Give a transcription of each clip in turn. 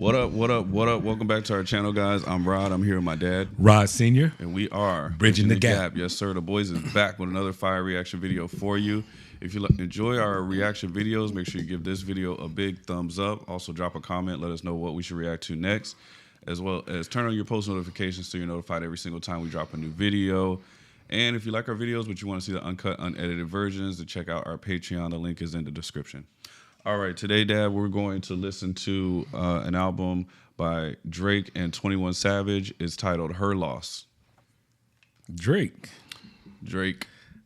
What up, what up, what up? Welcome back to our channel, guys. I'm Rod. I'm here with my dad. Rod Sr. And we are Bridging the Gap. Yes, sir. The boys is back with another fire reaction video for you. If you enjoy our reaction videos, make sure you give this video a big thumbs up. Also, drop a comment. Let us know what we should react to next. As well as turn on your post notifications so you're notified every single time we drop a new video. And if you like our videos, but you want to see the uncut, unedited versions, to check out our Patreon. The link is in the description. All right, today, Dad, we're going to listen to an album by Drake and 21 Savage. It's titled Her Loss. Drake.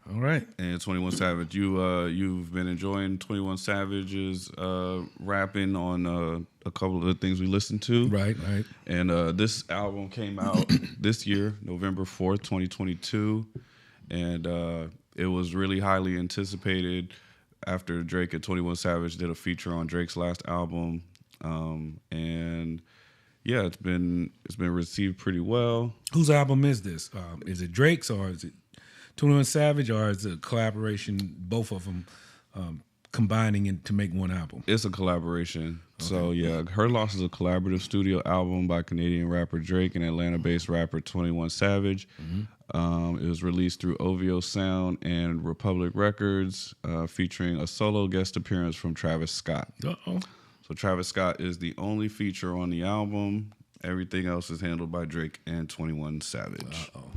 All right. And 21 Savage. You've been enjoying 21 Savage's rapping on a couple of the things we listened to. Right. And this album came out this year, November 4th, 2022. And it was really highly anticipated after Drake and 21 Savage did a feature on Drake's last album. And yeah, it's been received pretty well. Whose album is this? Is it Drake's or is it 21 Savage, or is it a collaboration, both of them combining to make one album? It's a collaboration. Okay. So yeah, Her Loss is a collaborative studio album by Canadian rapper Drake and Atlanta-based rapper 21 Savage. Mm-hmm. It was released through OVO Sound and Republic Records, featuring a solo guest appearance from Travis Scott. Uh-oh. So Travis Scott is the only feature on the album. Everything else is handled by Drake and 21 Savage. Uh-oh.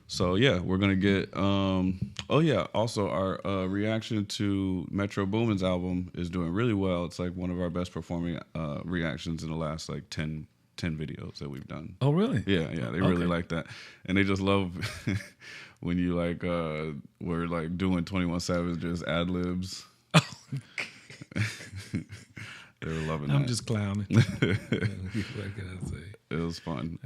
So yeah, we're gonna get. Oh yeah, also our reaction to Metro Boomin's album is doing really well. It's like one of our best performing reactions in the last like 10 videos that we've done. Oh really? Yeah, they really like that, and they just love when you like we're like doing 21 Savage's ad libs. They were loving that. I'm just clowning. What can I say? It was fun.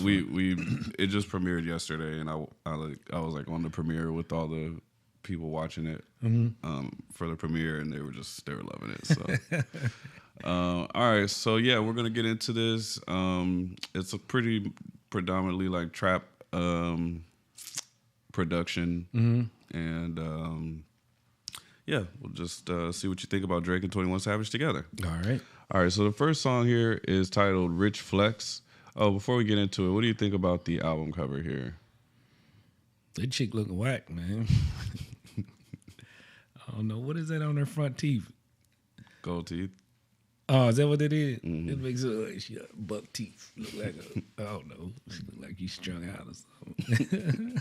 We it just premiered yesterday, and I was like on the premiere with all the people watching it for the premiere, and they were loving it. So, all right, so yeah, we're gonna get into this. It's a pretty predominantly like trap production, and yeah, we'll just see what you think about Drake and 21 Savage together. All right, so the first song here is titled Rich Flex. Oh, before we get into it, what do you think about the album cover here? That chick looking whack, man. I don't know. What is that on her front teeth? Gold teeth. Oh, is that what it is? Mm-hmm. It makes it like she got buck teeth. Look like I don't know. She look like you strung out or something.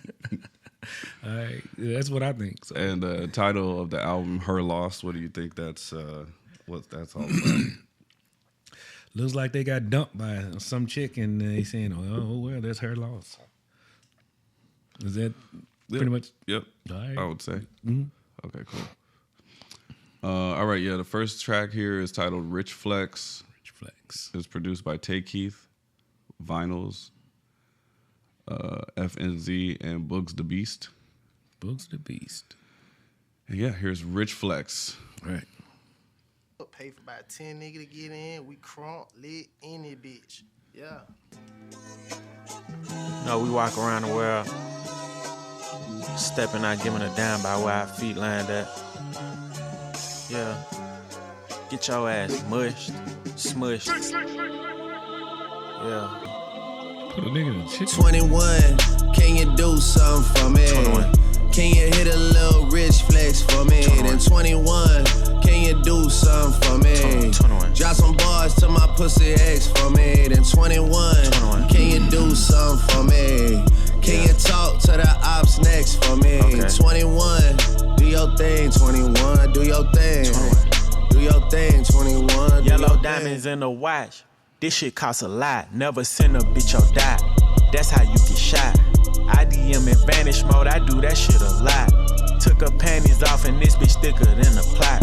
All right, that's what I think. So. And the title of the album, Her Loss. What do you think that's what that's all about? Looks like they got dumped by some chick, and they saying, "Oh well, that's her loss." Is that pretty much? Yep. All right. I would say. Mm-hmm. Okay, cool. All right, yeah. The first track here is titled Rich Flex. It's produced by Tay Keith, Vinyls, FNZ, and Bugs the Beast. And yeah, here's Rich Flex. All right. Pay for about 10 niggas to get in. We crunk, lit, any bitch. Yeah. No, we walk around the world, stepping out, giving a damn by where our feet land at. Yeah. Get your ass mushed, smushed. Yeah. Put a nigga in the shit. 21, can you do something for me? 21. Can you hit a little rich flex for me? 21. Then 21, can you do something for me? 21. Drop some bars to my pussy ex for me. Then 21, can you do something for me? Can you talk to the ops next for me? Okay. 21, do your thing. 21, do your thing. 21. Do your thing. 21. Yellow diamonds in the watch. This shit costs a lot. Never send a bitch your die. That's how you get shot. I DM in vanish mode, I do that shit a lot. Took her panties off and this bitch thicker than a plot.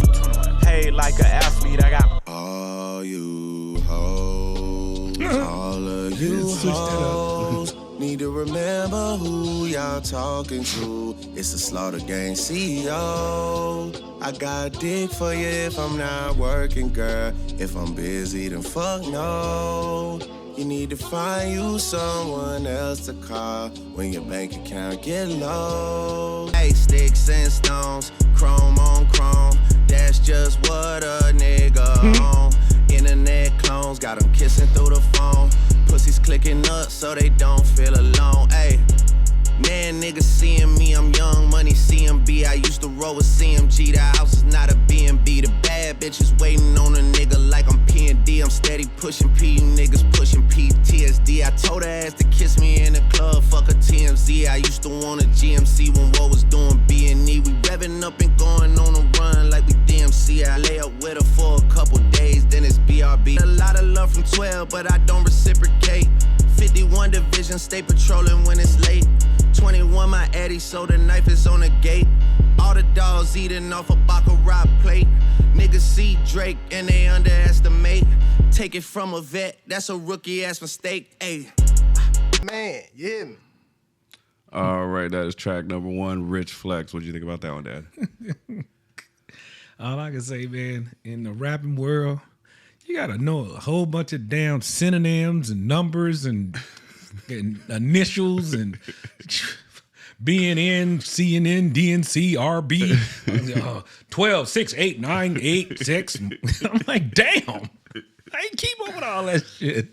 Paid like an athlete, I got all you hoes, all of you hoes, need to remember who y'all talking to. It's the Slaughter Gang CEO. I got dick for you if I'm not working, girl. If I'm busy, then fuck no. You need to find you someone else to call when your bank account get low. Hey, sticks and stones, chrome on chrome. That's just what a nigga on. In Internet clones, got them kissing through the phone. Pussies clicking up so they don't feel alone. Ayy. Man, niggas seeing me, I'm young money CMB. I used to roll with CMG, the house is not a B&B. The bad bitches waiting on a nigga like I'm P&D. I'm steady pushing P, you niggas pushing PTSD. I told her ass to kiss me in the club, fuck a TMZ. I used to want a GMC when Woe was doing B&E. We revving up and going on a run like we DMC. I lay up with her for a couple days, then it's BRB. A lot of love from 12, but I don't reciprocate. 51 division, stay patrolling when it's late. 21, my Addy, so the knife is on the gate. All the dogs eating off a Baccarat plate. Niggas see Drake and they underestimate. Take it from a vet, that's a rookie-ass mistake. Ayy. Man, yeah. All right, that is track number 1, Rich Flex. What do you think about that one, Dad? All I can say, man, in the rapping world, you gotta know a whole bunch of damn synonyms and numbers and initials and BNN, CNN, DNC, RB, 12, 6, 8, 9, 8, 6. I'm like, damn, I ain't keep up with all that shit.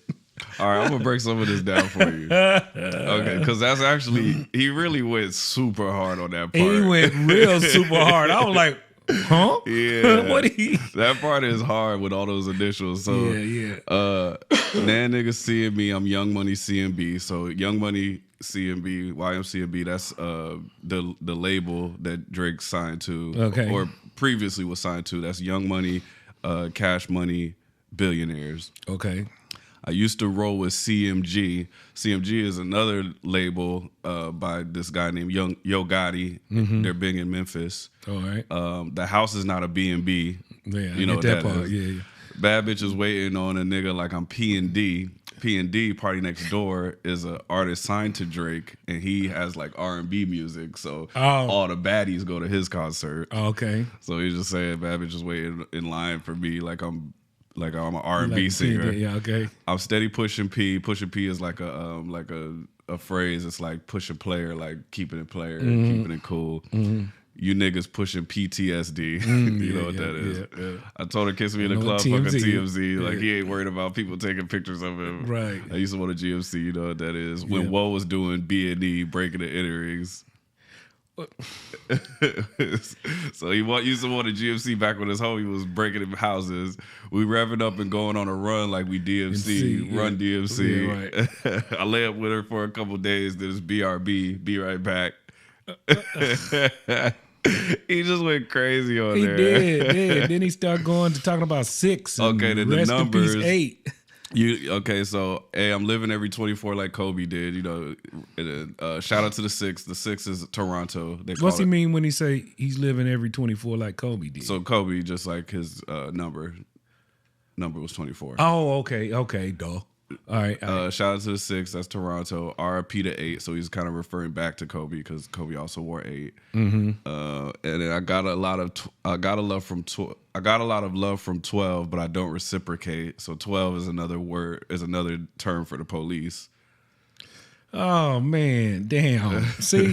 All right, I'm gonna break some of this down for you. Okay, because that's actually, he really went super hard on that part. He went real super hard. I was like, huh? Yeah. What he? That part is hard with all those initials. So Yeah. Nan niggas seeing me, I'm Young Money CMB. So Young Money CMB, YMCMB, that's the label that Drake signed to. Okay. Or previously was signed to. That's Young Money, Cash Money, Billionaires. Okay. I used to roll with CMG. CMG is another label by this guy named Yo Gotti. Mm-hmm. They're big in Memphis. All right. The house is not a B&B. Yeah, you know I what get that that part. is. Yeah. Bad bitches waiting on a nigga like I'm P&D. P&D, Party Next Door, is an artist signed to Drake, and he has like R&B music. So all the baddies go to his concert. Okay. So he's just saying bad bitches waiting in line for me like I'm an R&B singer. Yeah, okay. I'm steady pushing P. Pushing P is like a phrase. It's like pushing player, like keeping it player, keeping it cool. Mm-hmm. You niggas pushing PTSD. You know what that is. Yeah. I told her kiss me in the club, fucking TMZ. Like he ain't worried about people taking pictures of him. Right. I used to want a GMC. You know what that is. When Yeah. Woe was doing B&E, breaking the inner rings. So he used to want a GMC back when his homie was breaking in houses. We revving up and going on a run like we DMC, run DMC. Yeah, right. I lay up with her for a couple days. Then it's BRB, be right back. He just went crazy on there. He did. Then he started going to talking about 6. Okay, then the rest numbers. In peace, 8. Okay, so hey, I'm living every 24 like Kobe did. You know, shout out to the 6. The 6 is Toronto. What's he mean when he say he's living every 24 like Kobe did? So Kobe, just like his number was 24. Oh, okay, duh. All right. Shout out to the 6. That's Toronto. RIP to 8. So he's kind of referring back to Kobe because Kobe also wore 8. Mm-hmm. And then I got a lot of love from 12, but I don't reciprocate. So 12 is another term for the police. Oh man, damn! See,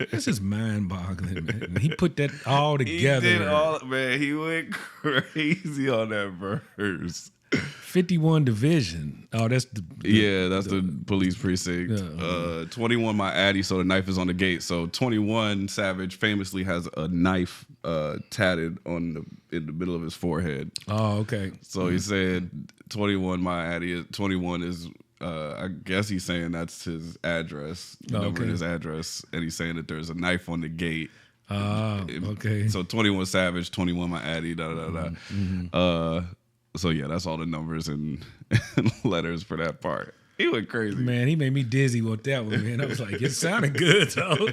this is mind-boggling, man. He put that all together. He did all, man. He went crazy on that verse. 51 division. Oh, that's the police precinct. 21, my Addy, so the knife is on the gate. So 21 Savage famously has a knife tatted in the middle of his forehead. Oh, okay. So he said 21, my Addy. 21 is I guess he's saying that's his address, number in his address, and he's saying that there's a knife on the gate. Okay. So 21 Savage, 21 my Addy, Mm-hmm. So yeah, that's all the numbers and letters for that part. He went crazy. Man, he made me dizzy with that one, man. I was like, it sounded good, though.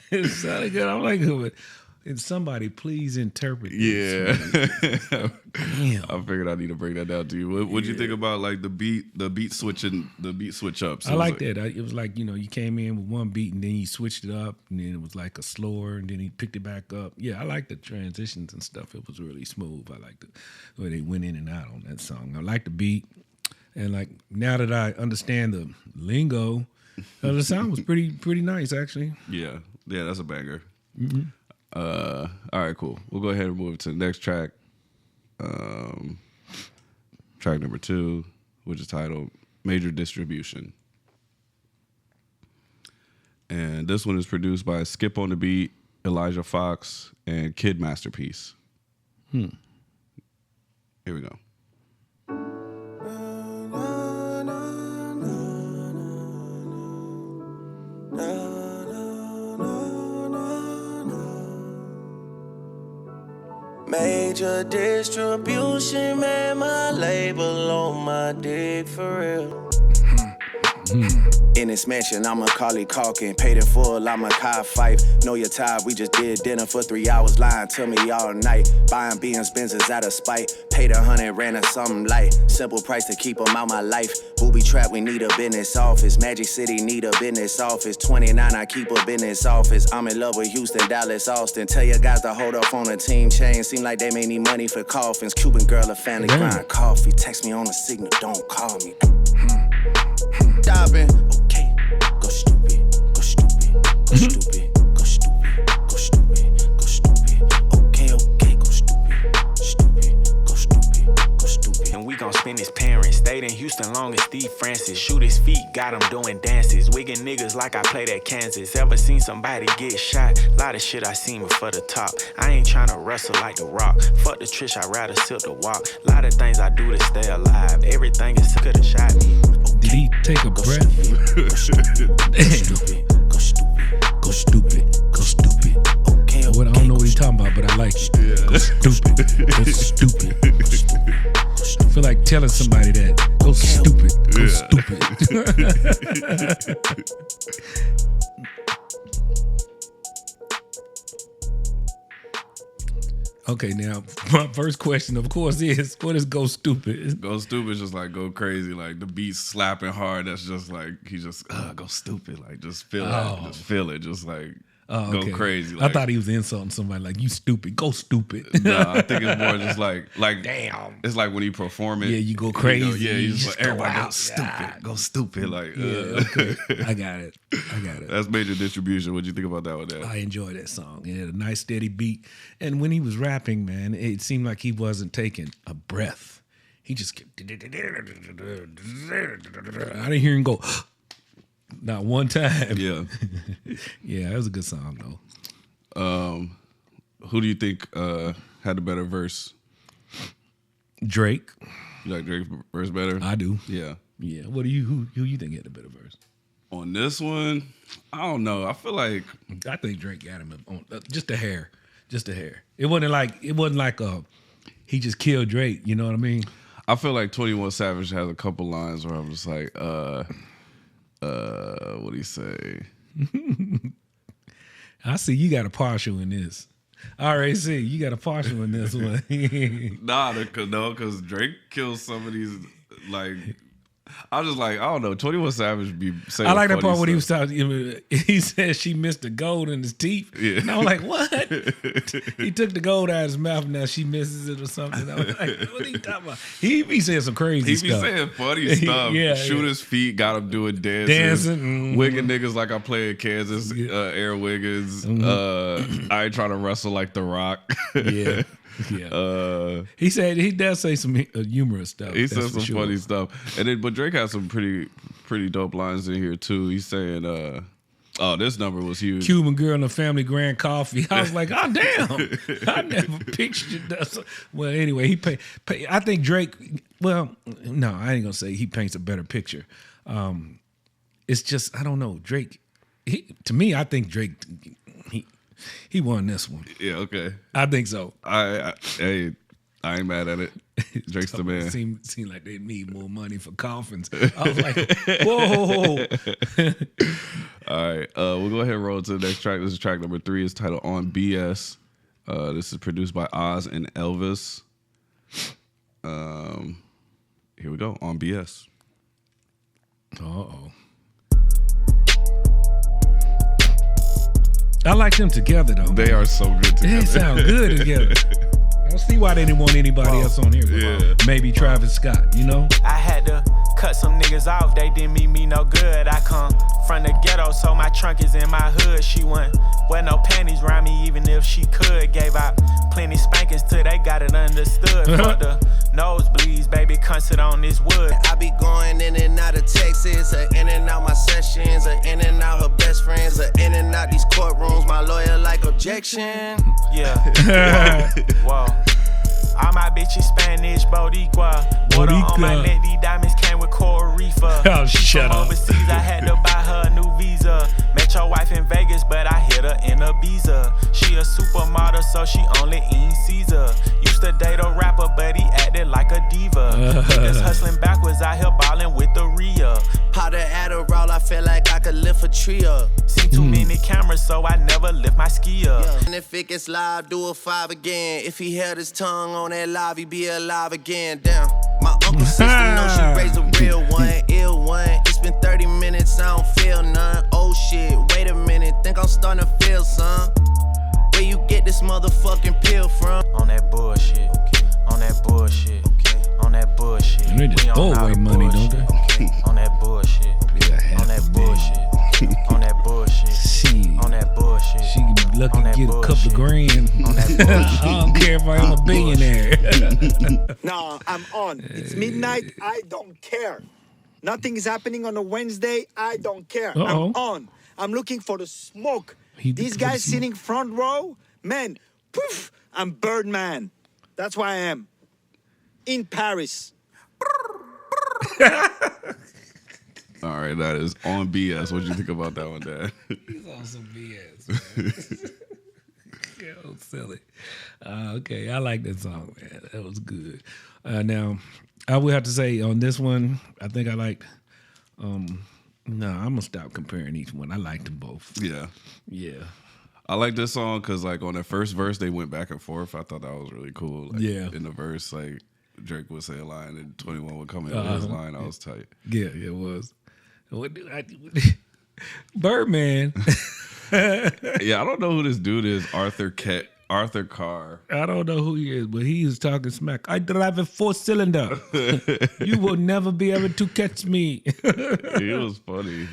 It sounded good. I'm like, and somebody please interpret this. Yeah. Damn. I figured I need to break that down to you. What'd you think about like the beat switch ups? I like that. It was like, you came in with one beat and then you switched it up and then it was like a slower and then he picked it back up. Yeah, I like the transitions and stuff. It was really smooth. I liked the way they went in and out on that song. I like the beat. And like now that I understand the lingo, the sound was pretty nice actually. Yeah, that's a banger. Mm-hmm. All right, cool. We'll go ahead and move to the next track. track number 2, which is titled Major Distribution. And this one is produced by Skip on the Beat, Elijah Fox, and Kid Masterpiece. Here we go. Major distribution, man, my label on my dick for real. In this mansion, I'm a Macaulay Culkin. Paid in full, I'm a Kai Fife. Know you're tired, we just did dinner for 3 hours. Lying to me all night. Buying BM's Benzes out of spite. Paid 100, ran a something light. Simple price to keep them out my life. Booby trap, we need a business office. Magic City need a business office. 29, I keep a business office. I'm in love with Houston, Dallas, Austin. Tell your guys to hold up on a team chain. Seem like they may need money for coffins. Cuban girl, a family grind coffee. Text me on the signal, don't call me. Diving. Okay, go stupid, go stupid, go stupid, go stupid, go stupid, go stupid. Okay, go stupid, stupid, go stupid, go stupid. And we gon' spend his parents. Stayed in Houston long as Steve Francis. Shoot his feet, got him doing dances. Wigging niggas like I played at Kansas. Ever seen somebody get shot? Lot of shit I seen before the top. I ain't tryna wrestle like The Rock. Fuck the Trish, I'd rather silk the walk. Lot of things I do to stay alive. Everything is could've shot me. Did he take a breath? Go stupid, go stupid, go stupid, go stupid, go stupid. Okay, What, I don't know what he's talking about, but I like it. Yeah. Go stupid. Go stupid. go stupid. I feel like telling somebody that. Go stupid. Go stupid. Okay, now my first question, of course, is what is go stupid? Go stupid is just like go crazy, like the beat's slapping hard. That's just like he just go stupid, like just feel it, just feel it, just like Okay. go crazy. I Like, thought he was insulting somebody like you stupid. Go stupid. no, I think it's more just like Damn. It's like when you perform it. Yeah, you go crazy. You just like go everybody go out. stupid, Yeah. go stupid. Like Yeah, okay. I got it. That's Major Distribution. What'd you think about that one? Dad? I enjoyed that song. It had a nice steady beat. And when he was rapping, man, it seemed like he wasn't taking a breath. He just kept, I didn't hear him go not one time. Yeah. Yeah, that was a good song though. Who do you think had a better verse? Drake. You like Drake's verse better? I do. Yeah. Yeah. What do you who you think had a better verse? On this one, I don't know. I feel like I think Drake got him on just a hair. Just a hair. It wasn't like he just killed Drake, you know what I mean? I feel like 21 Savage has a couple lines where I'm just like, what do you say? I see you got a partial in this. I already see you got a partial in this one. Nah, because Drake kills some of these, like, I was just like, I don't know, 21 Savage be saying I like that funny part when he was stuff. talking. He said she missed the gold in his teeth. Yeah. And I'm like, what? He took the gold out of his mouth. Now she misses it or something. I was like, what are you talking about? He be saying some crazy He be stuff. saying funny stuff. Yeah, Shoot yeah. his feet, got him doing dancing. Dancing, Wigging niggas like I play in Kansas, Air Wiggins. I ain't trying to wrestle like The Rock. Yeah. Yeah. He said he does say some humorous stuff. He that's says for some sure. funny stuff. And then but Drake has some pretty dope lines in here too. He's saying, oh, this number was huge. Cuban girl in a family grand coffee. I was like, oh damn, I never pictured that. Well, anyway, he I think Drake. Well, no, I ain't gonna say he paints a better picture. It's just I don't know Drake. To me, I think Drake. He won this one. Yeah, okay. I think so. I ain't mad at it. Drake's the man. Seemed like they need more money for coffins. I was like, whoa. All right, we'll go ahead and roll to the next track. This is track number 3. It's titled On BS. This is produced by Oz and Elvis. Here we go, On BS. Uh-oh. I like them together, though. They are so good together. They sound good together. I don't see why they didn't want anybody else on here. But Yeah. maybe Travis Scott, you know? I had to cut some niggas off, they didn't mean me no good. I come from the ghetto, so my trunk is in my hood. She wouldn't wear no panties around me, even if she could. Gave out plenty spankings till they got it understood. Fuck the nosebleeds, baby, come sit on this wood. I be going in and out of Texas, or in and out my sessions, or in and out her best friends, or in and out these courtrooms. My lawyer like objection. Yeah. Whoa. All my bitches Spanish, Boricua. Water on my neck, these diamonds came with Coral Reefer. Oh, She shut from up. overseas, I had to buy her a new visa. Met your wife in Vegas, but I hit her in Ibiza. She a supermodel, so she only eats Caesar. Used to date a rapper, but he acted like a diva. Niggas hustling backwards, out here ballin' with the Rhea. Powder Adderall, I feel like I could lift a tree up. Seen too many cameras, so I never lift my ski up. And if it gets live, do a 5 again. If he held his tongue on that live, he'd be alive again. Damn, my uncle's sister know she raised a real one, ill one. It's been 30 minutes, I don't feel none. Oh shit, wait a minute, think I'm starting to feel some. Where you get this motherfucking pill from? On that bullshit, on that bullshit, on that bullshit. They just We on throw all away the money, don't bullshit. they? On that bullshit, on that bullshit, on that bullshit, Shit. on that bullshit. She can be lucky On to that get a couple bullshit. of grand. On that bullshit. I don't care if I am a billionaire. No, I'm on. It's midnight. I don't care. Nothing is happening on a Wednesday. I don't care. Uh-oh. I'm on. I'm looking for the smoke. He These looking for guys the smoke. sitting front row, man, poof, I'm Birdman. That's why I am. In Paris. All right, that is on BS. What you think about that one, Dad? He's on some BS. Yo, silly. Okay, I like that song, man. That was good. Now, I would have to say on this one, I think I liked. No, I'm gonna stop comparing each one. I liked them both. Yeah. Yeah. I like this song because, like, on the first verse, they went back and forth. I thought that was really cool. Like, Yeah. In the verse, like, Drake would say a line and 21 would come in with his line. I was tight. Yeah, it was. What do I Birdman. Yeah, I don't know who this dude is. Arthur Carr. I don't know who he is, but he is talking smack. I drive a 4-cylinder. You will never be able to catch me. He was funny.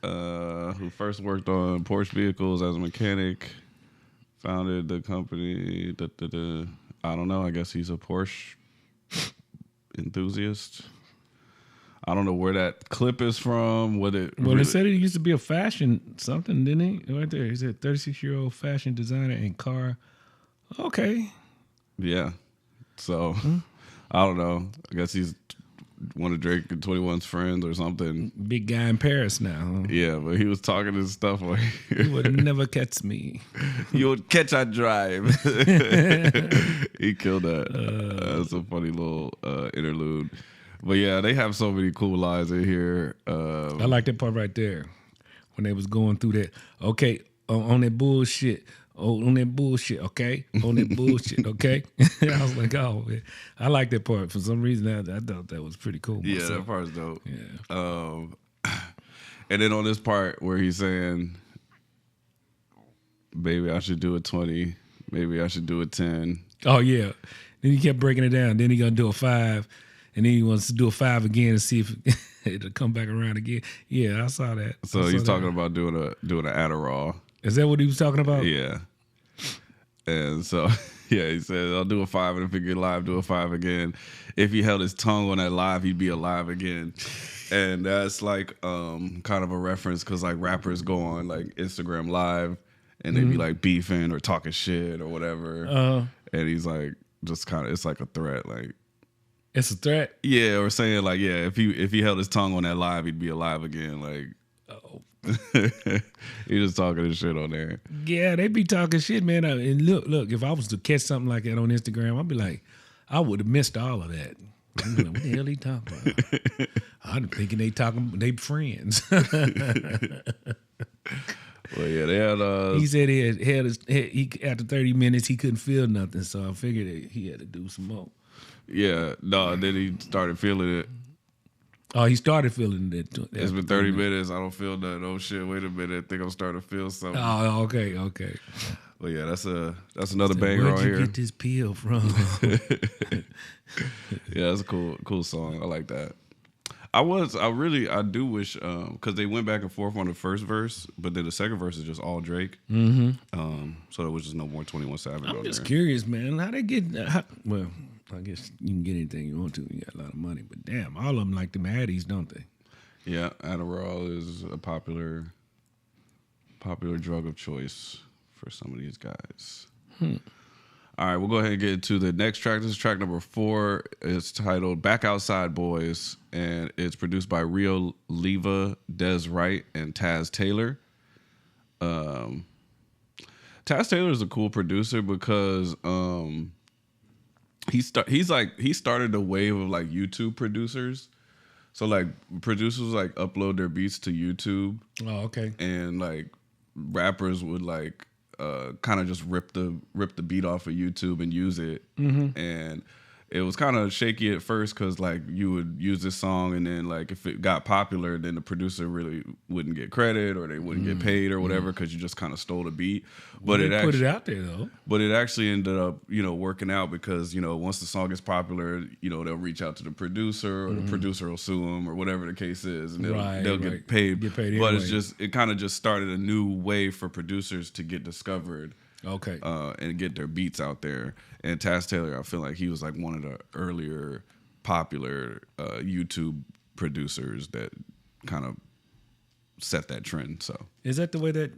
Who first worked on Porsche vehicles as a mechanic, founded the company. I don't know. I guess he's a Porsche enthusiast. I don't know where that clip is from. Well, they said he used to be a fashion something, didn't he? Right there. He said 36-year-old fashion designer and car. Okay. Yeah. So, I don't know. I guess he's one of Drake and 21's friends or something. Big guy in Paris now. Huh? Yeah, but he was talking his stuff like, You would never catch me. you would catch I drive. He killed that. That's a funny little interlude. But yeah, they have so many cool lines in here. I like that part right there when they was going through that. Okay, on that bullshit. Oh, on that bullshit, okay? On that bullshit, okay? I was like, oh, man. I like that part. For some reason, I thought that was pretty cool. Yeah, myself. that part's dope. Yeah. And then on this part where he's saying, maybe I should do a 20, maybe I should do a 10. Oh, yeah. Then he kept breaking it down. Then he going to do a 5. And then he wants to do a 5 again and see if it'll come back around again. Yeah, I saw that. So he's talking about doing an Adderall. Is that what he was talking about? Yeah. And so, yeah, he said, I'll do a 5, and if it get live, do a 5 again. If he held his tongue on that live, he'd be alive again. And that's like kind of a reference because like rappers go on like Instagram Live and they be like beefing or talking shit or whatever. And he's like, just kind of, it's like a threat. Like, It's a threat? yeah, or saying like, yeah, if he held his tongue on that live, he'd be alive again. Like, Oh. he just talking his shit on there. Yeah, they be talking shit, man. And look, if I was to catch something like that on Instagram, I'd be like, I would have missed all of that. I'm like, what the hell he talking about? I'm thinking they friends. Well, yeah, they had. He said he after 30 minutes he couldn't feel nothing, so I figured that he had to do some more. Yeah, no, then he started feeling it. Oh, he started feeling it. It's been 30 minutes. I don't feel nothing. Oh, shit, wait a minute. I think I'm starting to feel something. Oh, okay. But yeah, that's another banger Where'd on you here. get this pill from? Yeah, that's a cool song. I like that. I do wish because they went back and forth on the first verse, but then the second verse is just all Drake. Mm-hmm. So there was just no more 21 Savage on I'm just there. curious, man. How they get? Well, I guess you can get anything you want to. You got a lot of money, but damn, all of them like them Addies, don't they? Yeah, Adderall is a popular drug of choice for some of these guys. All right, we'll go ahead and get into the next track. This is track number 4. It's titled Back Outside Boys, and it's produced by Rio Leva, Des Wright, and Taz Taylor. Taz Taylor is a cool producer because he started a wave of like YouTube producers. So like producers like upload their beats to YouTube. Oh, okay. And like rappers would like kind of just rip the beat off of YouTube and use it. And it was kind of shaky at first because like you would use this song and then like if it got popular, then the producer really wouldn't get credit or they wouldn't get paid or whatever because you just kind of stole the beat. But They put it out there though. But it actually ended up, working out because, once the song gets popular, they'll reach out to the producer or the producer will sue them or whatever the case is. And they'll get paid. Get paid but anyway. it kind of just started a new way for producers to get discovered. Okay. And get their beats out there. And Taz Taylor, I feel like he was like one of the earlier popular YouTube producers that kind of set that trend. So Is that the way that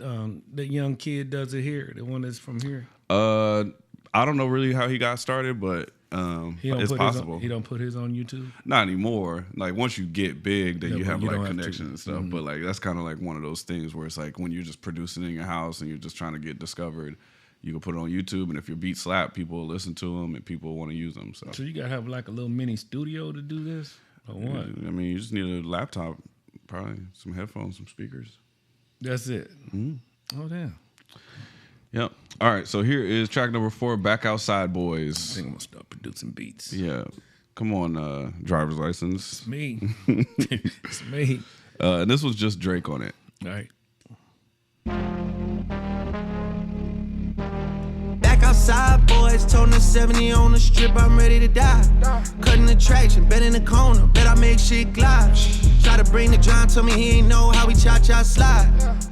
that young kid does it here? The one that's from here? I don't know really how he got started, but it's possible. He don't put his on YouTube? Not anymore. Like once you get big, then Yeah, you but have you like don't have connections and stuff. But like that's kind of like one of those things where it's like when you're just producing in your house and you're just trying to get discovered, you can put it on YouTube, and if your beats slap, people will listen to them and people want to use them. So you gotta have like a little mini studio to do this, or what? I mean, you just need a laptop, probably some headphones, some speakers. That's it. Oh damn! Yep. All right. So here is track number 4, Back Outside I Boys. think I'm gonna start producing beats. Yeah. Come on, driver's license. It's me. It's me. And this was just Drake on it. All right. Back outside, boys, toting the 70 on the strip, I'm ready to die. Cutting the traction, bet in the corner, bet I make shit glide. Try to bring the John, tell me he ain't know how we cha-cha slide.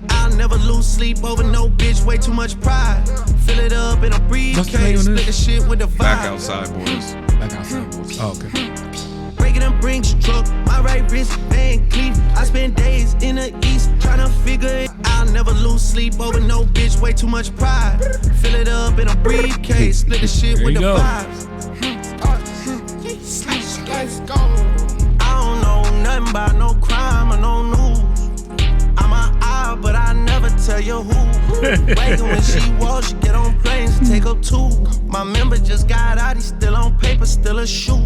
I'll never lose sleep over no bitch, way too much pride. Fill it up in a briefcase, split the shit with the vibe. Back Outside Boys. Back outside. Oh, okay. Breaking a Brinks truck, my right wrist, Van Cleef. I spend days in the east, tryna figure it. I'll never lose sleep over no bitch, way too much pride. Fill it up in a briefcase, split the shit There with you the go. vibes. I don't know nothing about no crime or no news. I'm an eye, but I never tell you who. Waiting when she walks, she get on planes, take up 2. My member just got out, he's still on paper, still a shoot.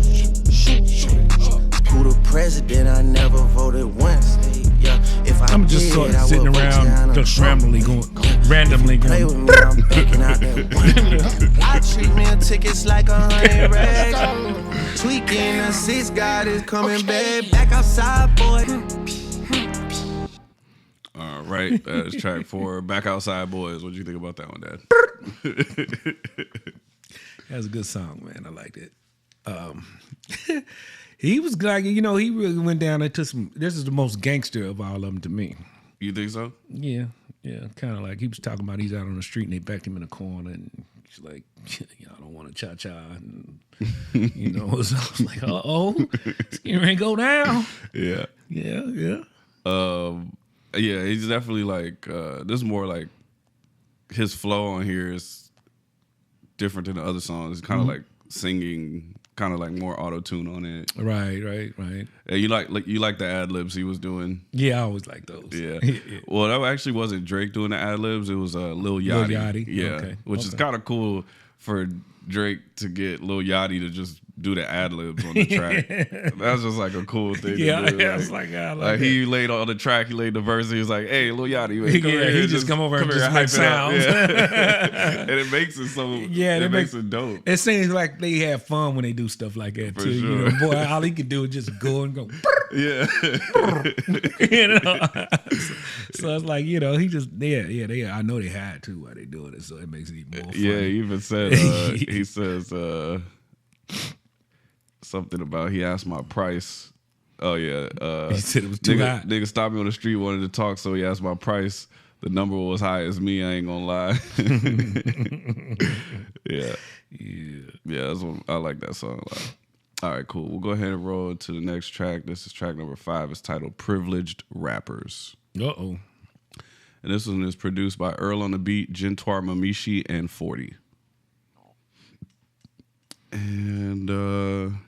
Who the president? I never voted once. Yeah, if I I'm just did, sort of I sitting would vote around, Donald just Trump. randomly Play going. with me, I'm backing out that one. I treat meal tickets like 100 racks. Tweaking the 6 God is coming back outside, boy. All right. That's track 4, Back Outside Boys. What do you think about that one, Dad? That's a good song, man. I liked it. He was like, he really went down into some. This is the most gangster of all of them to me. You think so? Yeah, kind of like he was talking about. He's out on the street and they backed him in a corner and he's like, I don't want to cha-cha, and so I was like, it's getting ready to go down. Yeah. Yeah. Yeah, he's definitely like, this is more like his flow on here is different than the other songs. It's kind of like singing, kind of like more auto-tune on it. Right. And you like the ad-libs he was doing? Yeah, I always like those. Yeah. Well, that actually wasn't Drake doing the ad-libs. It was Lil Yachty. Lil Yachty. Yeah. Okay. Which is kind of cool for Drake to get Lil Yachty to just do the ad libs on the track. That's just like a cool thing. Yeah, to do. it's like I like that. he laid on the track, he laid the verse, he was like, "Hey, Lil Yachty, man, come here, he just come over and just hype make it up." sounds. Yeah. And it makes it so. Yeah, it makes it dope. It seems like they have fun when they do stuff like that too. sure. You know, boy, all he can do is just go and go. Yeah. You know, so it's like, you know, he just they I know they had to while they doing it, so it makes it even more funny. Yeah, he even said he says something about he asked my price. Oh yeah, he said it was too high. Nigga stopped me on the street, wanted to talk, so he asked my price. The number was high as me. I ain't gonna lie. Yeah. That's what, I like that song a lot. All right, cool. We'll go ahead and roll to the next track. This is track number 5. It's titled "Privileged Rappers." Uh-oh. And this one is produced by Earl on the Beat, Gentoir Mamishi, and 40. And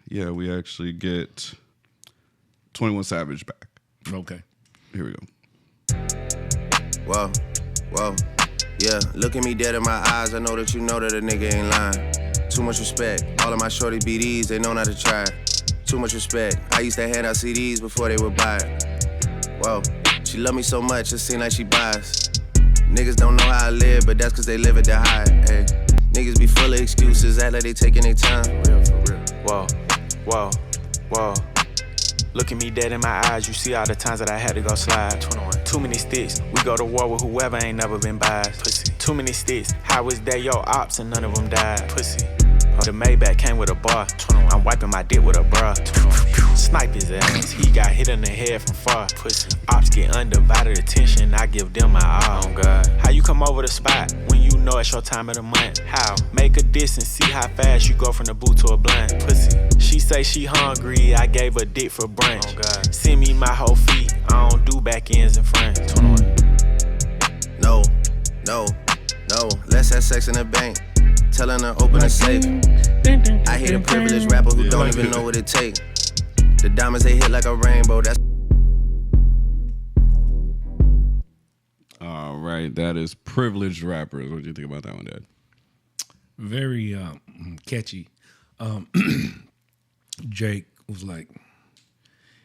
yeah, we actually get 21 Savage back. Okay. Here we go. Whoa, yeah. Look at me dead in my eyes. I know that you know that a nigga ain't lying. Too much respect. All of my shorty BDs, they know not to try. Too much respect. I used to hand out CDs before they would buy it. Whoa, she love me so much, it seem like she buys. Niggas don't know how I live, but that's cause they live it to hide. Hey, niggas be full of excuses, act like they taking their time. For real. Whoa. Look at me dead in my eyes, you see all the times that I had to go slide. 21. Too many sticks, we go to war with whoever ain't never been biased. Pussy. Too many sticks, how was that your ops and none of them died. Pussy. The Maybach came with a bar. 21. I'm wiping my dick with a bra. 21. Snipe his ass, he got hit in the head from far. Pussy. Ops get undivided attention, I give them my all. Oh God. How you come over the spot when you know it's your time of the month? How? Make a diss and see how fast you go from the boot to a blunt. Pussy. She say she hungry, I gave her dick for brunch. Oh God. Send me my whole feet, I don't do back ends and front. 21. No, let's have sex in the bank. Telling her open the safe. I hate a privileged rapper who don't even know what it takes. The diamonds they hit like a rainbow. That's All right, that is Privileged Rappers. What do you think about that one, Dad? Very catchy. Drake was like,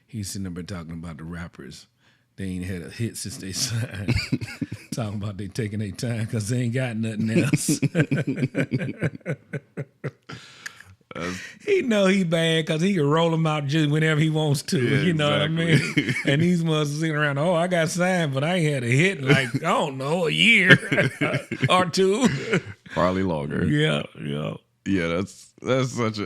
he's sitting there talking about the rappers. They ain't had a hit since they signed. Talking about they taking their time because they ain't got nothing else. He know he bad because he can roll them out just whenever he wants to. Yeah, you know exactly. what I mean? And these motherfuckers sitting around, oh, I got signed, but I ain't had a hit in like, I don't know, a year or two. Probably longer. Yeah. Yeah, that's such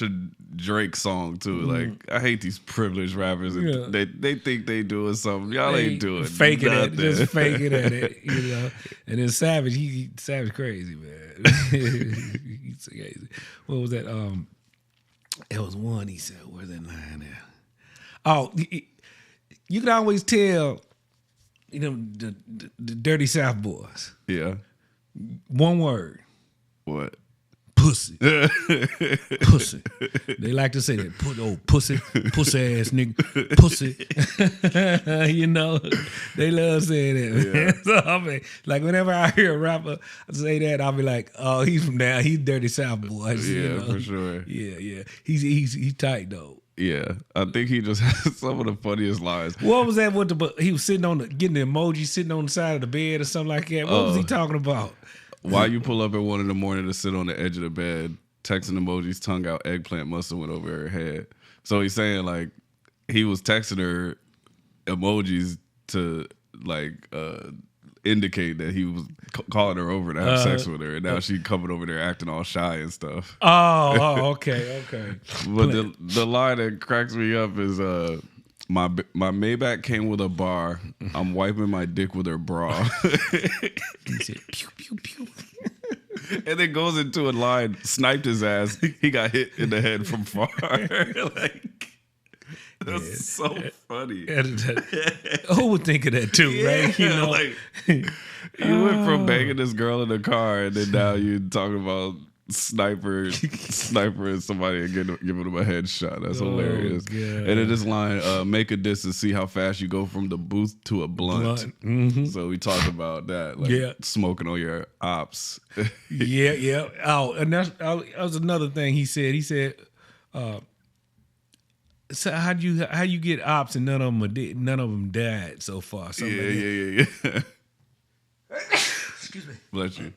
a Drake song too. Like, I hate these privileged rappers. Yeah. They think they doing something. Y'all ain't doing faking nothing. it, just faking at it, you know. And then Savage, he Savage crazy, man. He's crazy. What was that? It was one. He said, "Where's that line there?" Oh, you can always tell, you know, the Dirty South boys. Yeah. One word. What? Pussy. Pussy. They like to say that. Pussy ass nigga. Pussy. You know, they love saying that. Yeah. So, I mean, like whenever I hear a rapper say that, I'll be like, oh, he's from down. He's Dirty South boys. Yeah, you know? for sure. Yeah. He's tight though. Yeah, I think he just has some of the funniest lines. What was that? He was sitting getting the emoji, sitting on the side of the bed or something like that. What was he talking about? Why you pull up at 1 a.m. to sit on the edge of the bed, texting emojis, tongue out, eggplant must have went over her head. So he's saying like he was texting her emojis to like indicate that he was calling her over to have sex with her, and now she coming over there acting all shy and stuff. Oh, okay. But the line that cracks me up is my Maybach came with a bar. I'm wiping my dick with her bra. He said, pew, pew, pew. And then goes into a line, sniped his ass. He got hit in the head from far. Like, that's so funny. Who would think of that too, right? You know, like you went from banging this girl in the car, and then now you talking about sniper and somebody and giving them a headshot. That's hilarious. God. And then this line, make a diss and see how fast you go from the booth to a blunt. So we talked about that, like smoking on your ops. Yeah. Oh, and that was another thing he said. He said, so how you get ops and none of them died so far? Yeah. Excuse me. Bless you.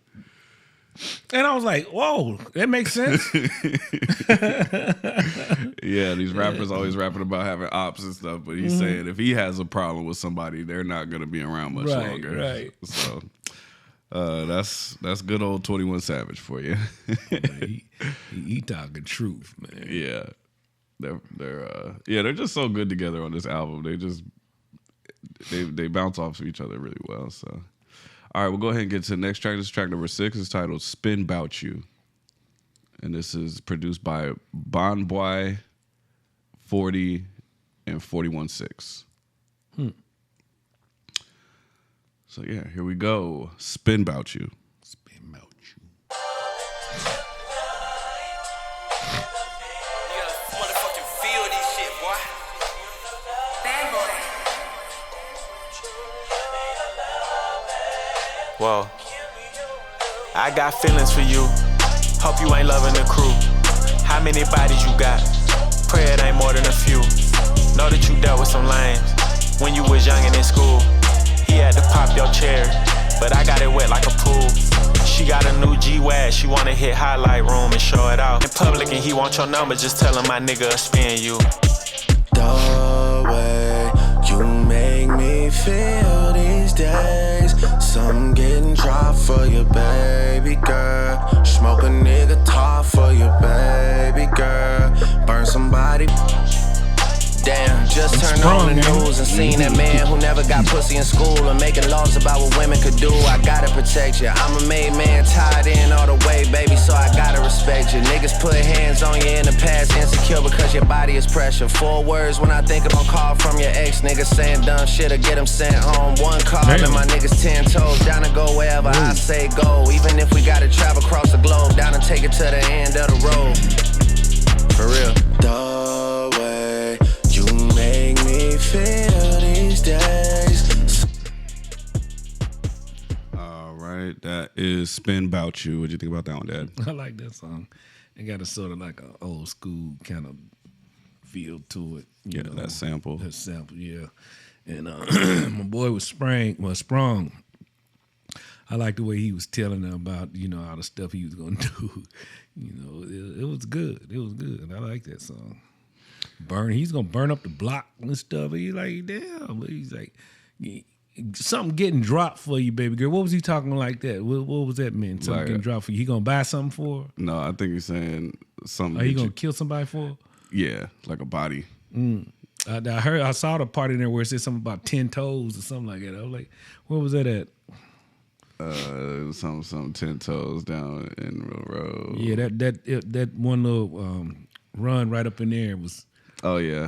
And I was like, whoa, that makes sense. Yeah, these rappers always rapping about having ops and stuff, but he's saying if he has a problem with somebody, they're not going to be around much longer. Right. So that's good old 21 Savage for you. he talking truth, man. Yeah. They're just so good together on this album. They bounce off of each other really well. So, all right, we'll go ahead and get to the next track. This is track number 6. It's titled "Spin Bout You," and this is produced by Bon Boy, 40, and 41.6. So yeah, here we go. "Spin Bout You." Spin Bout You. Whoa. I got feelings for you. Hope you ain't loving the crew. How many bodies you got? Pray it ain't more than a few. Know that you dealt with some lames when you was young and in school. He had to pop your cherry, but I got it wet like a pool. She got a new G-Wag, she wanna hit highlight room and show it off. In public and he want your number, just tell him my nigga will spin you. The way you make me feel these days, some getting dropped for your baby girl. Smoke a nigga top for your baby girl. Burn somebody. Damn, just turned on the news and seen that man who never got pussy in school and making laws about what women could do. I gotta protect you. I'm a made man, tied in all the way, baby, so I gotta respect you. Niggas put hands on you in the past, insecure because your body is pressure. 4 words when I think of a call from your ex. Niggas saying dumb shit or get them sent home. 1 call and my niggas 10 toes. Down to go wherever I say go. Even if we gotta travel across the globe, down to take it to the end of the road. For real. The way you make me feel these days. All right, that is "Spin Bout You." What do you think about that one, Dad? I like that song. It got a sort of like an old school kind of feel to it. You know, that sample. That sample, yeah. And my boy was Sprung. I like the way he was telling them about, all the stuff he was going to do. It was good. It was good. I like that song. He's going to burn up the block and stuff. He's like, damn. But he's like, something getting dropped for you, baby girl. What was he talking like that? What was that mean? Something Like, getting dropped for you. He going to buy something for her? No, I think he's saying something. Are you going to kill somebody for her? Yeah, like a body. I saw the part in there where it said something about 10 toes or something like that. I was like, where was that at? Some 10 toes down in the road. Yeah, that one little run right up in there was. Oh yeah,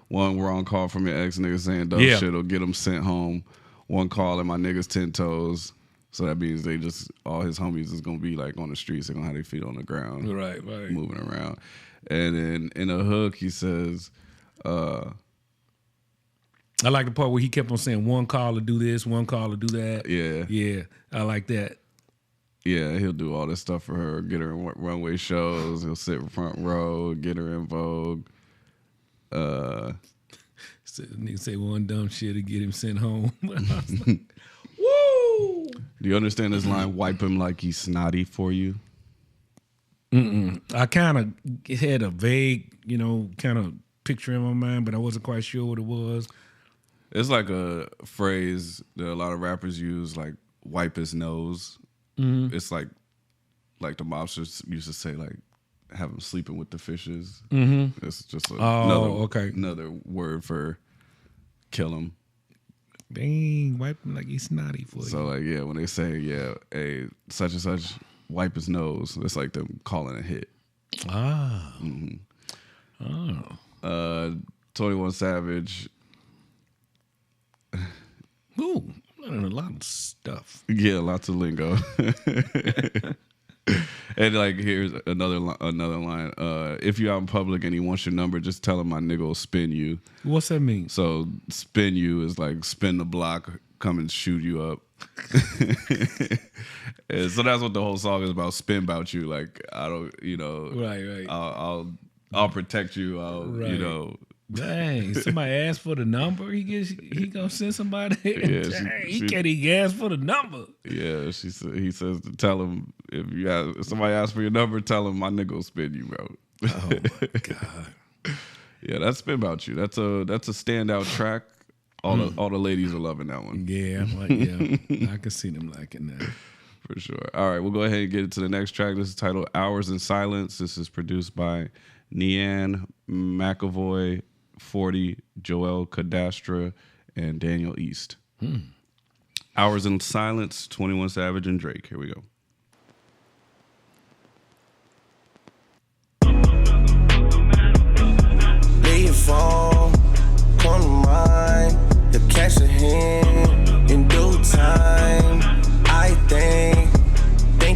one wrong call from your ex nigga saying dumb shit will get him sent home. 1 call and my niggas 10 toes. So that means all his homies is gonna be like on the streets. They're gonna have their feet on the ground, right, moving around. And then in a hook he says, I like the part where he kept on saying 1 call to do this, 1 call to do that. Yeah, I like that. Yeah, he'll do all this stuff for her, get her in runway shows. He'll sit in front row, get her in Vogue. So nigga say 1 dumb shit to get him sent home. I was like, woo! Do you understand this line? Wipe him like he's snotty for you. I kind of had a vague, kind of picture in my mind, but I wasn't quite sure what it was. It's like a phrase that a lot of rappers use, like wipe his nose. It's like the mobsters used to say, like, have him sleeping with the fishes. It's just another word for kill him. Dang, wipe him like he's snotty for you. So, like, yeah, when they say, hey, such and such, wipe his nose, it's like them calling a hit. 21 Savage. Ooh, learning a lot of stuff. Yeah, lots of lingo. And like, here's another line. If you're out in public and he wants your number, just tell him my nigga will spin you. What's that mean? So spin you is like spin the block, come and shoot you up. And so that's what the whole song is about. Spin Bout You. Like, I don't, Right. I'll protect you. Right. Dang, somebody asked for the number. He gonna send somebody. Yeah, Dang, he can't even ask for the number. Yeah, he says to tell him if somebody asks for your number, tell him my nigga will spin you, bro. Oh my god. Yeah, that's Spin Bout You. That's a standout track. All the ladies are loving that one. Yeah, I can see them liking that. For sure. All right, we'll go ahead and get into the next track. This is titled Hours in Silence. This is produced by Nian McAvoy, 40, Joel Cadastra, and Daniel East. Hours in Silence, 21 Savage and Drake. Here we go. Lay your phone, come to mind. The cash a hand in due time. I think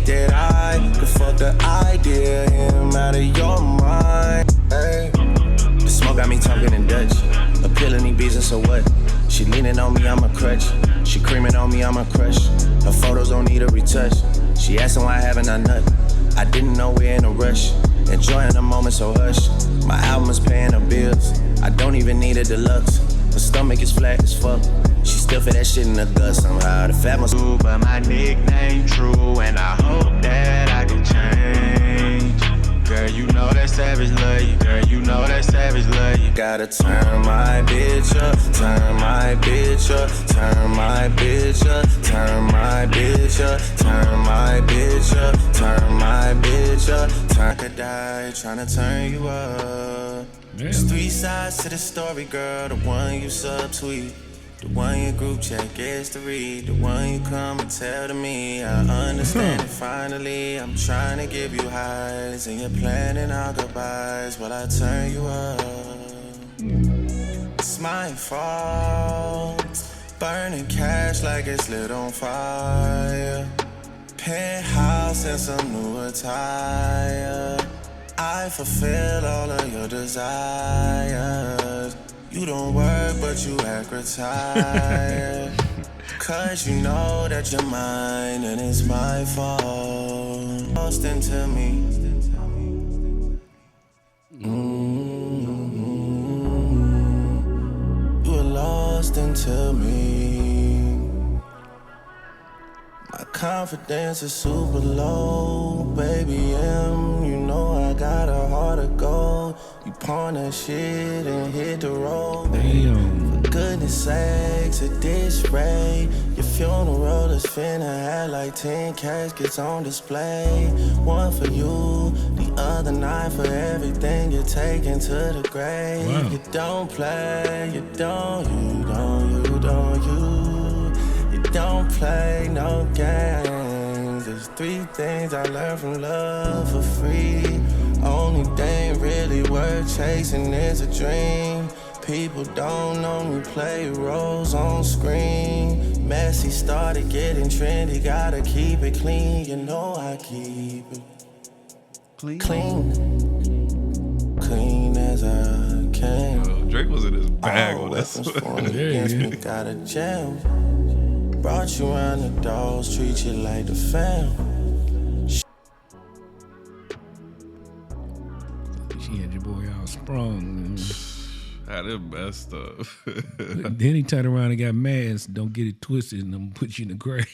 that I could fuck the idea of him out of your mind. Hey. The smoke got me talking in Dutch. Appealing these beats and so what? She leaning on me, I'm a crutch. She creaming on me, I'm a crush. Her photos don't need a retouch. She asking why haven't I nut? I didn't know we're in a rush. Enjoying the moment, so hush. My album is paying her bills. I don't even need a deluxe. Her stomach is flat as fuck. She still fit that shit in the gut somehow. The fat must do, but my nickname true, and I hope that I can change. Girl, you know that savage love you. Girl, you know that savage love you. Gotta turn my bitch up, turn my bitch up, turn my bitch up, turn my bitch up, turn my bitch up, turn my bitch up. I could die trying to turn you up. There's 3 sides to the story, girl. The one you subtweet, the one your group chat gets to read, the one you come and tell to me. I understand it finally. I'm trying to give you highs, and you're planning our goodbyes while I turn you up. It's my fault, burning cash like it's lit on fire. Penthouse and some new attire. I fulfill all of your desires. You don't work, but you act retired. Cause you know that you're mine and it's my fault. Lost into me. You were lost into me. My confidence is super low, baby M. You know I got a heart of gold. You pawn that shit and hit the road. Damn. For goodness sakes, at this rate, your funeral is finna have like 10 caskets on display. One for you, the other 9 for everything you're taking to the grave. Wow. You don't play, you don't play no games. There's 3 things I learned from love for free. Only thing really worth chasing is a dream. People don't know me play roles on screen. Messy started getting trendy, gotta keep it clean. You know I keep it clean as I can. Drake was in his bag on this. Me got a jam. Brought you around the doors, treat you like the fam. She had your boy all sprung. Had it messed up. Then he turned around and got mad and said, don't get it twisted and I'm gonna put you in the grave.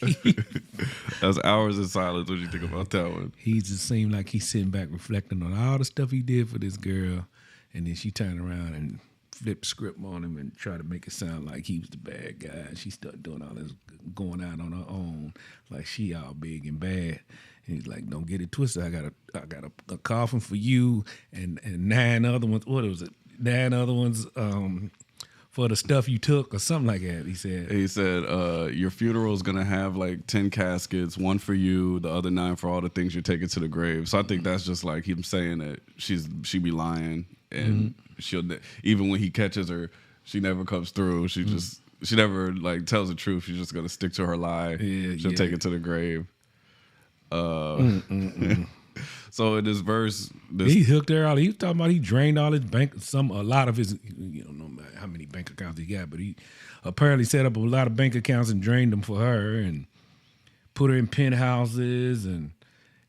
That's Hours in Silence. What do you think about that one? He just seemed like he's sitting back reflecting on all the stuff he did for this girl, and then she turned around and flipped the script on him and tried to make it sound like he was the bad guy. And she started doing all this, going out on her own, like she all big and bad. And he's like, "Don't get it twisted. I got a coffin for you and 9 other ones. What was it? 9 other ones for the stuff you took or something like that." He said, your funeral is gonna have like 10 caskets, 1 for you, the other 9 for all the things you're taking to the grave. So I think that's just like him saying that she be lying, and she'll, even when he catches her, she never comes through. She never like tells the truth. She's just gonna stick to her lie. She'll take it to the grave. So in this verse, he hooked her out. He was talking about he drained all his a lot of his, you don't know how many bank accounts he got, but he apparently set up a lot of bank accounts and drained them for her and put her in penthouses and.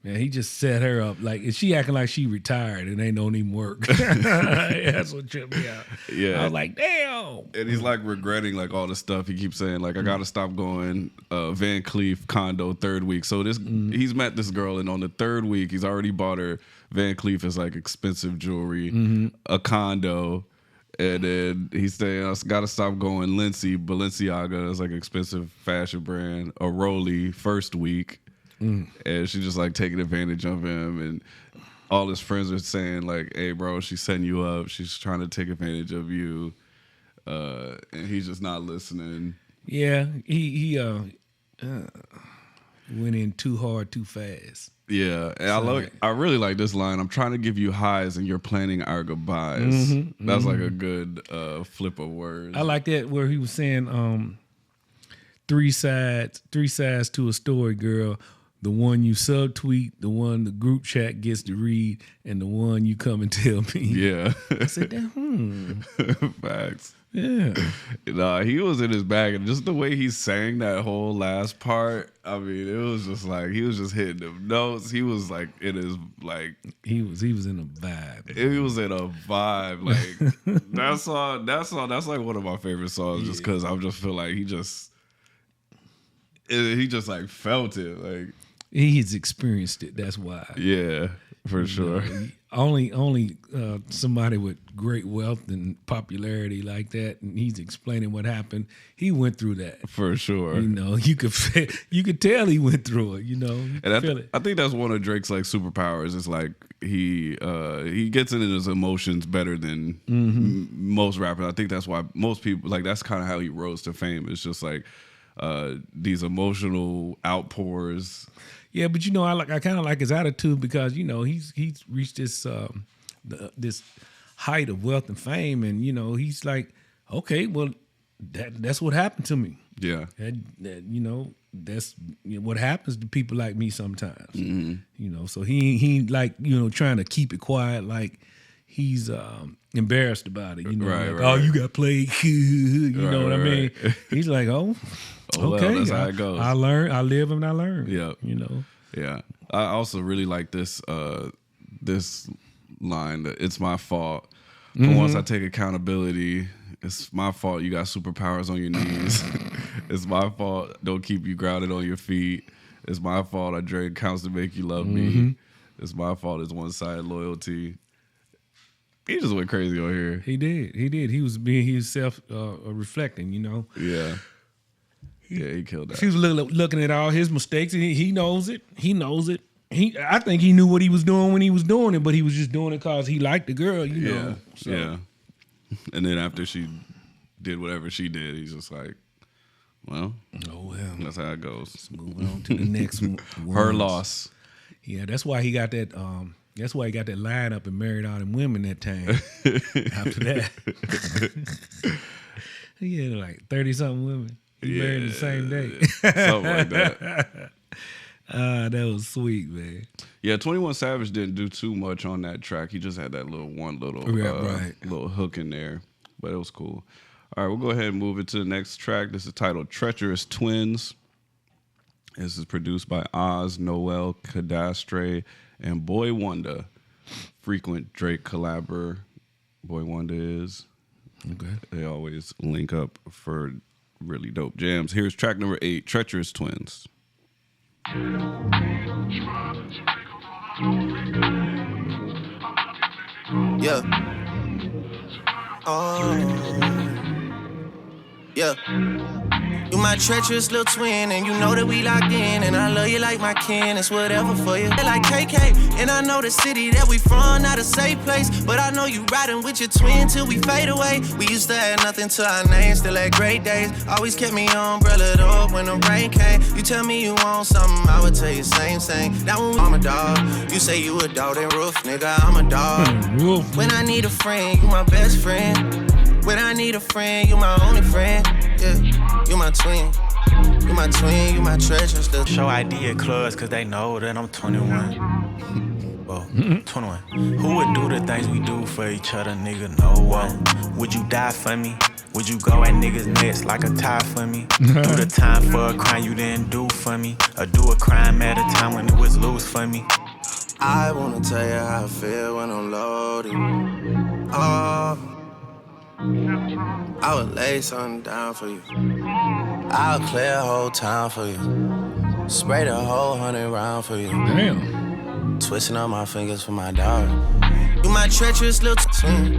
Man, he just set her up like she acting like she retired and ain't don't even work. That's what tripped me out. Yeah, I was like, damn. And he's like regretting like all the stuff he keeps saying. Like I gotta stop going. Van Cleef condo 3rd week. So he's met this girl and on the 3rd week he's already bought her. Van Cleef is like expensive jewelry, a condo, and then he's saying I gotta stop going. Balenciaga is like an expensive fashion brand. A Rolly 1st week. And she just like taking advantage of him, and all his friends are saying like, "Hey, bro, she's setting you up. She's trying to take advantage of you," and he's just not listening. Yeah, he went in too hard, too fast. Yeah, and I really like this line. I'm trying to give you highs, and you're planning our goodbyes. That's like a good flip of words. I like that where he was saying, 3 sides to a story, girl. The one you subtweet, the one the group chat gets to read, and the one you come and tell me. Yeah. I said, Facts. Yeah. Nah, he was in his bag, and just the way he sang that whole last part, I mean, it was just like he was just hitting them notes. He was like in his like he was in a vibe. He was in a vibe. Like that song, that's like one of my favorite songs, just because I just feel like he just like felt it. Like he's experienced it. That's why. Yeah, for sure. Only somebody with great wealth and popularity like that, and he's explaining what happened. He went through that for sure. You know, you could tell he went through it. You know, and I think that's one of Drake's like superpowers. Is like he gets into his emotions better than most rappers. I think that's why most people like that's kind of how he rose to fame. It's just like these emotional outpours. Yeah, but you know, I kind of like his attitude because you know he's reached this this height of wealth and fame, and you know he's like, okay, well that's what happened to me. Yeah, that you know that's what happens to people like me sometimes. You know, so he like you know trying to keep it quiet, like he's embarrassed about it. You know, right, like, right. Oh, you got played. You know what I mean? He's like, oh. Oh, okay, well, that's how it goes. I learn, I live, and I learn. Yeah, you know. Yeah, I also really like this this line. That it's my fault. But once I take accountability, it's my fault. You got superpowers on your knees. It's my fault. Don't keep you grounded on your feet. It's my fault. I drink counts to make you love me. It's my fault. It's one-sided loyalty. He just went crazy on here. He did. He was self reflecting. You know. Yeah. Yeah, he killed that. He was looking at all his mistakes. He knows it. He knows it. I think he knew what he was doing when he was doing it, but he was just doing it because he liked the girl, you know. Yeah, so. yeah. And then after she did whatever she did, he's just like, well, that's how it goes. Moving on to the next one. Her loss. Yeah, that's why he got that. That's why he got that line up and married all them women that time. After that, he had like 30-something women. He married the same day. Something like that. That was sweet, man. Yeah, 21 Savage didn't do too much on that track. He just had that little hook in there. But it was cool. All right, we'll go ahead and move it to the next track. This is titled Treacherous Twins. This is produced by Oz, Noel, Cadastre, and Boy Wonder. Frequent Drake collaborator. Boy Wonder is. Okay. They always link up for really dope jams. Here's track number 8, Treacherous Twins. Yeah. Yeah. You my treacherous little twin, and you know that we locked in, and I love you like my kin. It's whatever for you. Like KK, and I know the city that we from, not a safe place, but I know you riding with your twin till we fade away. We used to have nothing to our name, still had great days. Always kept me umbrellaed up when the rain came. You tell me you want something, I would tell you same thing. That when I'm a dog, you say you a dog, then roof, nigga, I'm a dog. When I need a friend, you my best friend. When I need a friend, you my only friend. Yeah, you my twin. You my twin, you my treacherous little. Show ID at clubs cause they know that I'm 21. Well, 21. Who would do the things we do for each other, nigga? No one. Would you die for me? Would you go at niggas' necks like a tie for me? Do the time for a crime you didn't do for me? Or do a crime at a time when it was loose for me? I wanna tell you how I feel when I'm loaded. Oh, I would lay something down for you. I'll clear a whole town for you. Spray the whole 100 round for you. Damn. Twisting on my fingers for my dog. You my treacherous little twin.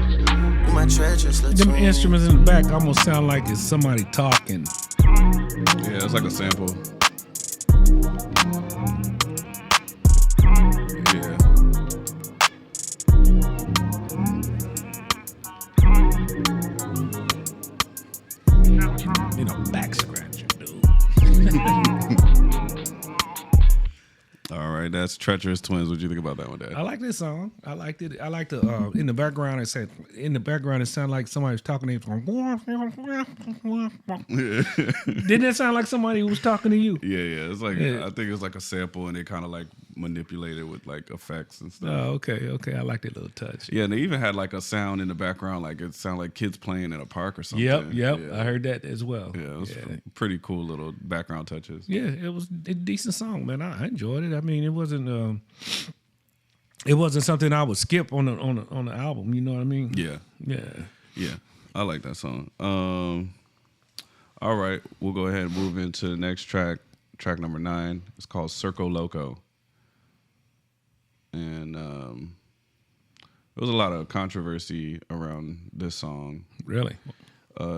You my treacherous little Them twin. instruments in the back almost sound like it's somebody talking. Yeah, it's like a sample. Yeah. You know, back scratcher, dude. All right, that's Treacherous Twins. What'd you think about that one, Dad? I like this song. I liked it. I liked the in the background. It said it sounded like somebody was talking. Didn't that sound like somebody who was talking to you? Yeah. It's like Yeah. I think it's like a sample, and they kind of like manipulate it with like effects and stuff. Oh, okay. I like that little touch. Yeah, and they even had like a sound in the background, like it sounded like kids playing in a park or something. Yep. Yeah. I heard that as well. Yeah, it was pretty cool little background touches. Yeah, it was a decent song, man. I enjoyed it. I mean, it wasn't something I would skip on the album. You know what I mean? Yeah. I like that song. All right, we'll go ahead and move into the next track number 9. It's called Circo Loco. And there was a lot of controversy around this song. Really?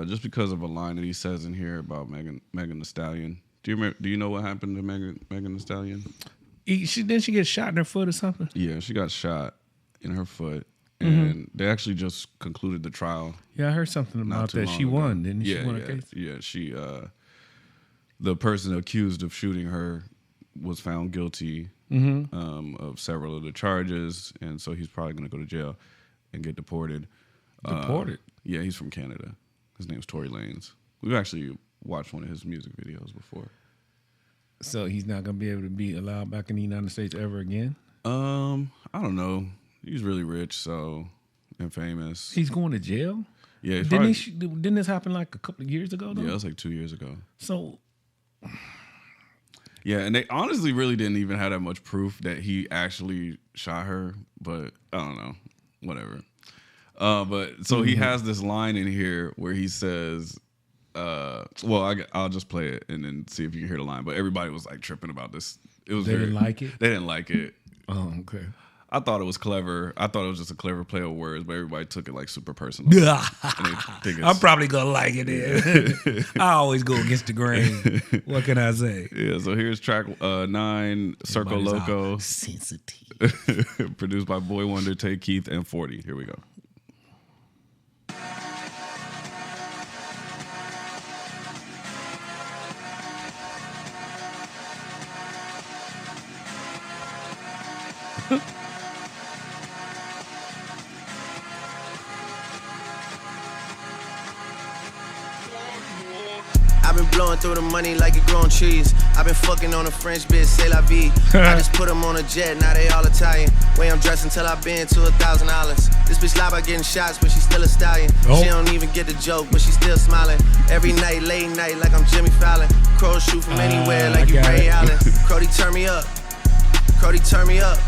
Just because of a line that he says in here about Megan Thee Stallion. Do you know what happened to Megan Thee Stallion? Didn't she get shot in her foot or something? Yeah, she got shot in her foot. And they actually just concluded the trial. Yeah, I heard something about that. She won, didn't she? Won a case? Yeah, she the person accused of shooting her was found guilty of several of the charges, and so he's probably going to go to jail and get deported. Deported? Yeah, he's from Canada. His name's Tory Lanez. We've actually watched one of his music videos before. So he's not going to be able to be allowed back in the United States ever again? I don't know. He's really rich, and famous. He's going to jail? Yeah, Didn't this happen like a couple of years ago, though? Yeah, it was like 2 years ago. So... Yeah, and they honestly really didn't even have that much proof that he actually shot her, but I don't know, whatever. But so he has this line in here where he says, I'll just play it and then see if you can hear the line. But everybody was like tripping about this. They didn't like it? They didn't like it. Oh, okay. I thought it was clever. I thought it was just a clever play of words, but everybody took it like super personal. And they think I'm probably going to like it then. I always go against the grain. What can I say? Yeah, so here's track 9, Circo Loco. Sensitive. Produced by Boy Wonder, Tay Keith, and 40. Here we go. I've been blowing through the money like it growing trees. I've been fucking on a French bitch, c'est la vie. I just put them on a jet, now they all Italian. Way I'm dressed until I've been to $1,000. This bitch lie about getting shots, but she still a stallion. Oh. She don't even get the joke, but she still smiling. Every night, late night, like I'm Jimmy Fallon. Crows shoot from anywhere, like you Ray Allen. Crody, turn me up. Crody, turn me up.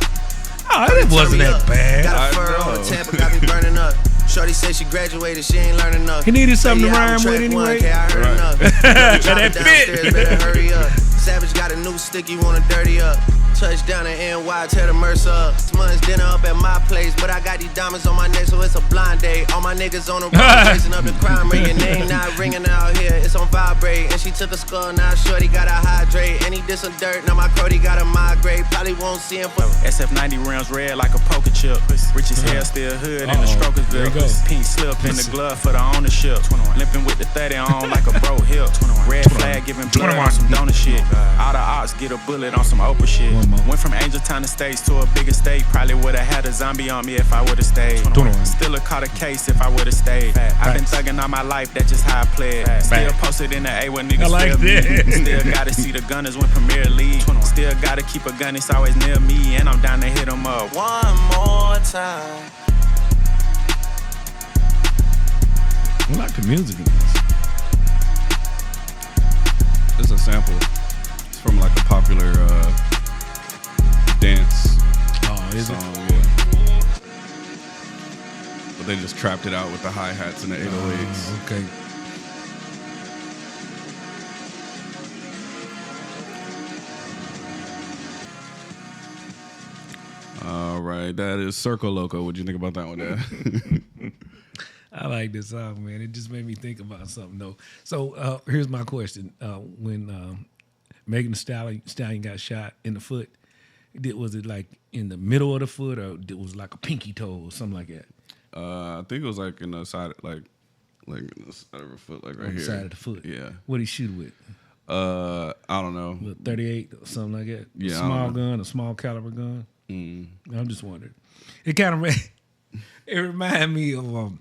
Oh, it wasn't that bad. Got a fur on the Tampa, got me burning up. Shorty said she graduated, she ain't learning enough. He needed something to rhyme with anyway. I heard enough. That fit. Better hurry up. Savage got a new stick, you wanna dirty up. Touchdown in NY, tear the Mercer up. This month's dinner up at my place, but I got these diamonds on my neck, so it's a blind date. All my niggas on the road, raising up the crime rate. Your name not ringing out here, it's on vibrate. And she took a skull, now shorty gotta hydrate. And he did some dirt, now my Crody gotta migrate. Probably won't see him for SF90 rims red like a poker chip. Rich as hell, still hood in the Strokersville. Pink slip in the glove for the ownership. Limping with the 30 on like a bro hip. Red flag giving blood on some donor shit. All the ops get a bullet on some Oprah shit. Went from Angel Town Estates to a big estate. Probably would've had a zombie on me if I would've stayed. Still a caught a a case if I would've stayed. I've been thugging all my life, that's just how I play it. Still posted in the A when niggas like feel me. that. Still gotta see the gunners win Premier League. Still gotta keep a gun, it's always near me. And I'm down to hit them up one more time. I like the music in this. It's a sample. It's from like a popular dance song, yeah. But they just trapped it out with the hi-hats and the 808s. Okay. All right, that is Circo Loco. What'd you think about that one, Dad? I like this song, man. It just made me think about something, though. So here's my question: when Megan Thee Stallion got shot in the foot, was it like in the middle of the foot, or it was like a pinky toe or something like that? I think it was like in the side, like in the side of her foot, like right On the here. side of the foot. Yeah. What did he shoot with? I don't know. With 38 or something like that. Yeah, A I don't small know. gun, a small caliber gun. I'm just wondering. It kind of it reminded me of.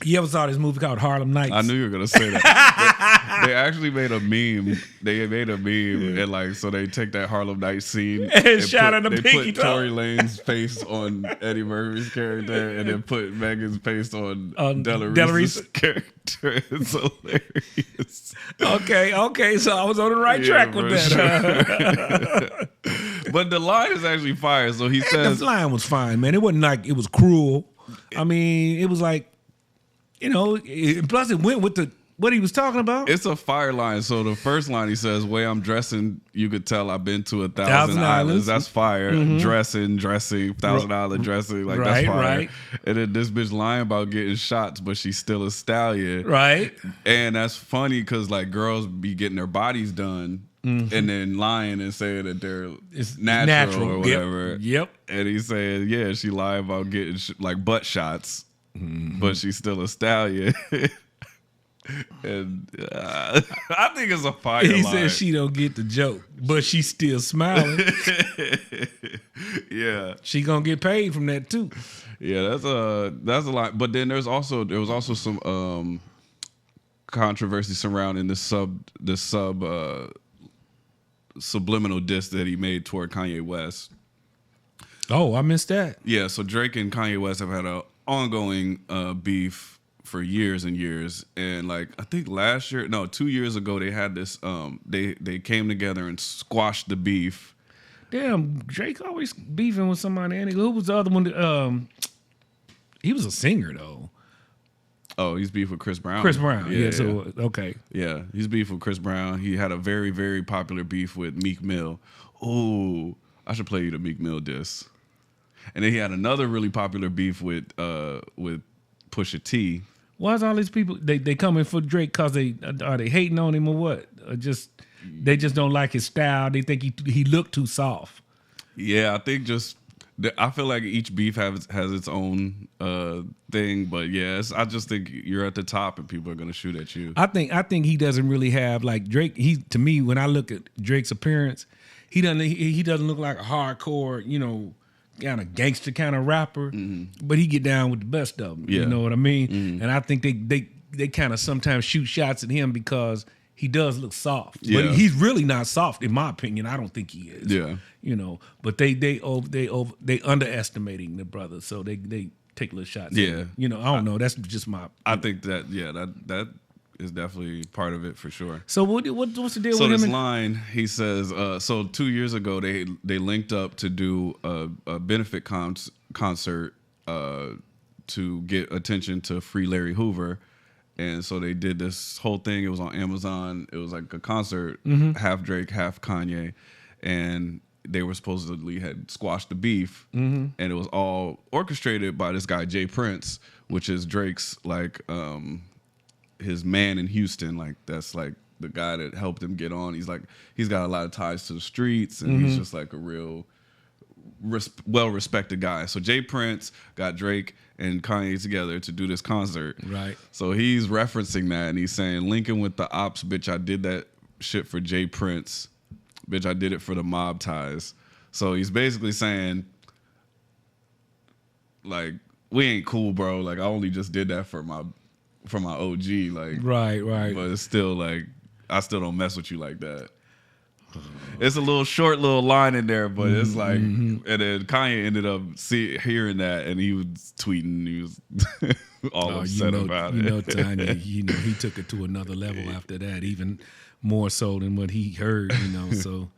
You ever saw this movie called Harlem Nights? I knew you were gonna say that. they actually made a meme. They made a meme, and like, so they take that Harlem Nights scene And shot in the They pinky put toe. Tory Lane's face on Eddie Murphy's character, and then put Megan's face on Della Della Reese's character. It's hilarious. Okay. So I was on the right track with for that. sure. But the line is actually fire. So he The says, line was fine, man. It wasn't like it was cruel. I mean, it was like, plus it went with what he was talking about. it's a fire line. So the first line he says, "Way I'm dressing, you could tell I've been to 1,000 islands." That's fire. Dressing, $1,000 dressing, like that's Right, fire. right. And then this bitch lying about getting shots, but she's still a stallion. Right. And that's funny because like girls be getting their bodies done and then lying and saying that they're It's natural or whatever. Yep. And he's saying, yeah, she lied about getting like butt shots, but she's still a stallion. And I think it's a fire He line. said she don't get the joke, but she's still smiling. Yeah, She gonna get paid from that too. yeah, that's a lot. But then there was also some controversy surrounding the subliminal diss that he made toward Kanye West. Oh, I missed that. Yeah, so Drake and Kanye West have had an ongoing beef for years and years, and like I think 2 years ago they had this. They came together and squashed the beef. Damn, Drake always beefing with somebody. And who was the other one? He was a singer though. Oh, he's beef with Chris Brown. Chris Brown. Yeah. So okay. Yeah, he's beef with Chris Brown. He had a very, very popular beef with Meek Mill. Ooh, I should play you the Meek Mill diss. And then he had another really popular beef with Pusha T. Why is all these people they coming for Drake because are they hating on him or what? Or they just don't like his style. They think he looked too soft. Yeah, I think I feel like each beef has its own thing, but yes, I just think you're at the top and people are gonna shoot at you. I think he doesn't really have like Drake. To me, when I look at Drake's appearance, he doesn't look like a hardcore, kind of gangster kind of rapper, but he get down with the best of them. Yeah. You know what I mean? And I think they kind of sometimes shoot shots at him because he does look soft, Yeah. but he's really not soft in my opinion. I don't think he is. Yeah. But they underestimating the brother, so they take little shots. Yeah. I don't know. That's just my. I think that is definitely part of it for sure. So what's the deal So with him? this line, he says, so 2 years ago they linked up to do a benefit concert to get attention to Free Larry Hoover. And so they did this whole thing. It was on Amazon. It was like a concert, half Drake, half Kanye. And they were supposedly had squashed the beef. And it was all orchestrated by this guy, Jay Prince, which is Drake's like his man in Houston. Like that's like the guy that helped him get on. He's got a lot of ties to the streets, and he's just like a real well-respected guy. So Jay Prince got Drake and Kanye together to do this concert. Right. So he's referencing that, and he's saying, "Lincoln with the ops, bitch. I did that shit for Jay Prince, bitch. I did it for the mob ties." So he's basically saying, like, we ain't cool, bro. Like I only just did that for my OG, like Right. But it's still like I still don't mess with you like that. It's a little short little line in there, but it's like, and then Kanye ended up hearing that, and he was tweeting, he was all upset about it. You know, Tiny, he took it to another level after that, even more so than what he heard. So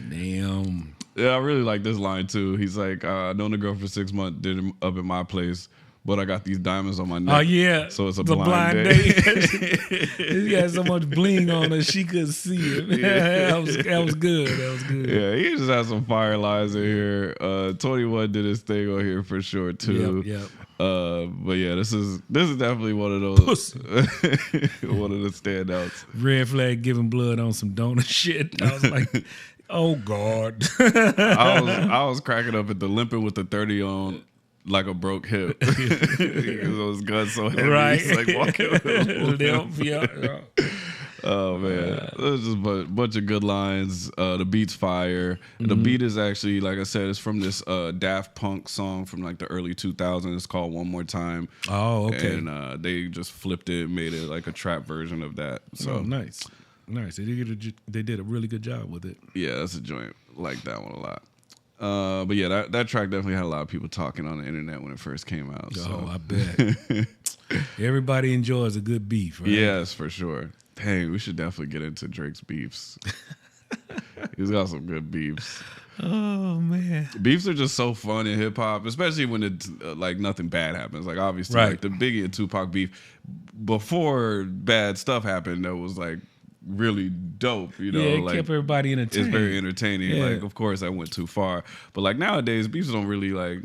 damn. Yeah, I really like this line too. He's like, known the girl for 6 months, did it up at my place, but I got these diamonds on my neck. Oh yeah, so it's a the blind date. He had so much bling on her she couldn't see it. That was good. That was good. Yeah, he just had some fire lines in here. 21 did his thing on here for sure too. Yep. But yeah, this is definitely one of those one of the standouts. Red Flag giving blood on some donor shit. I was like, oh God. I was cracking up at the limping with the 30 on like a broke hip. Those guns so heavy. Right. He's like walking with them. Yeah. Oh man, there's just a bunch of good lines. The beat's fire. The beat is actually, like I said, it's from this Daft Punk song from like the early 2000s. It's called One More Time. Oh, okay. And they just flipped it, made it like a trap version of that. So nice. They did a really good job with it. Yeah, that's a joint. Like that one a lot. But yeah, that track definitely had a lot of people talking on the internet when it first came out. Oh, I bet. Everybody enjoys a good beef, right? Yes, for sure. Dang, we should definitely get into Drake's beefs. He's got some good beefs. Oh man, beefs are just so fun in hip hop, especially when it's like nothing bad happens. Like obviously, like the Biggie and Tupac beef before bad stuff happened, that was like really dope. You know, it like kept everybody entertained. It's very entertaining. Yeah. Like of course, I went too far, but like nowadays, beefs don't really like.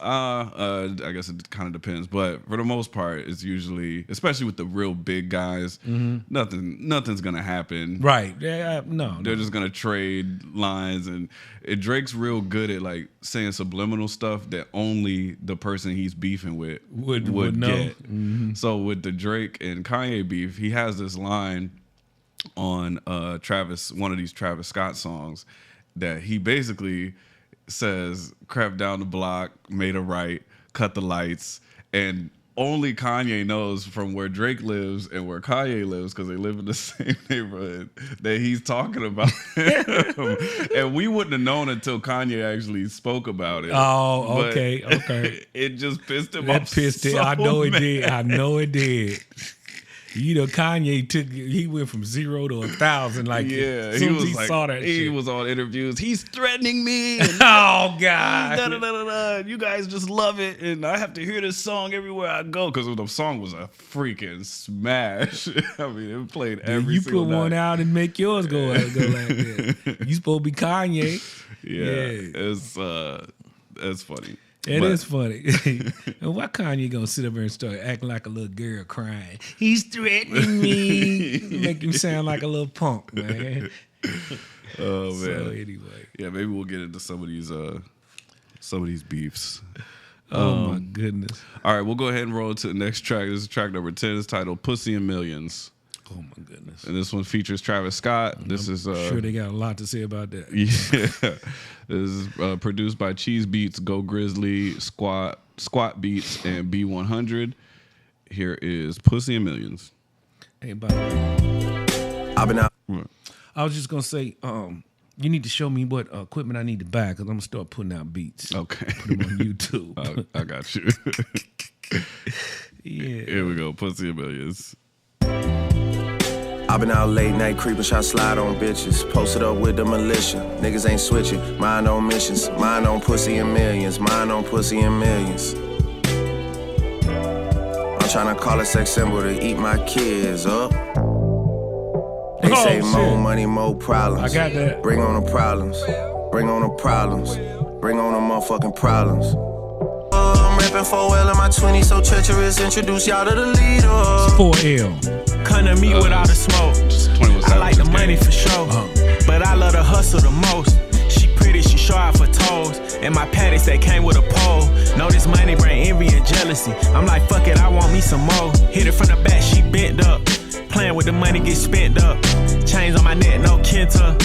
I guess it kind of depends, but for the most part, it's usually, especially with the real big guys, nothing's gonna happen. Right? Yeah, no. They're just gonna trade lines, and Drake's real good at like saying subliminal stuff that only the person he's beefing with would know. get. So with the Drake and Kanye beef, he has this line on one of these Travis Scott songs that he basically says, crept down the block, made a right, cut the lights, and only Kanye knows from where Drake lives and where Kanye lives, because they live in the same neighborhood, that he's talking about him. And we wouldn't have known until Kanye actually spoke about it. Oh, okay. It just pissed him That off. pissed it. I know it did. You know, Kanye he went from 0 to 1,000. Like, yeah, as soon as he saw that he shit. was on interviews. He's threatening me. Oh God! You guys just love it, and I have to hear this song everywhere I go because the song was a freaking smash. I mean, it played every single night. You put one out and make yours go like that. You supposed to be Kanye. Yeah. It's funny. It is funny. And why Kanye gonna sit up there and start acting like a little girl crying? He's threatening me. Make him sound like a little punk, man. Oh man. So anyway, yeah, maybe we'll get into some of these beefs. Oh my goodness. All right, we'll go ahead and roll to the next track. This is track number 10. It's titled "Pussy in Millions." Oh my goodness. And this one features Travis Scott. This is sure they got a lot to say about that. Yeah. This is produced by Cheese Beats, Go Grizzly, Squat Beats, and B100. Here is Pussy in Millions. Hey, by the way, I've been out. I was just gonna say, you need to show me what equipment I need to buy, because I'm gonna start putting out beats. Okay. Put them on YouTube. I got you. Yeah. Here we go. Pussy in Millions. I've been out late night creeping, try slide on bitches. Posted up with the militia. Niggas ain't switching. Mine on missions. Mine on pussy and millions. Mine on pussy and millions. I'm trying to call a sex symbol to eat my kids up. They say more money, more problems. I got that. Bring on the problems. Bring on the problems. Bring on the motherfucking problems. I'm rapping 4L in my 20s, so treacherous. Introduce y'all to the leader. 4L. Come to me without the smoke. I like the money for sure, but I love the hustle the most. She pretty, she show out for toes. And my panties, they came with a pole. Know this money bring envy and jealousy. I'm like, fuck it, I want me some more. Hit it from the back, she bent up. Playing with the money, get spent up. Chains on my neck, no Kenta.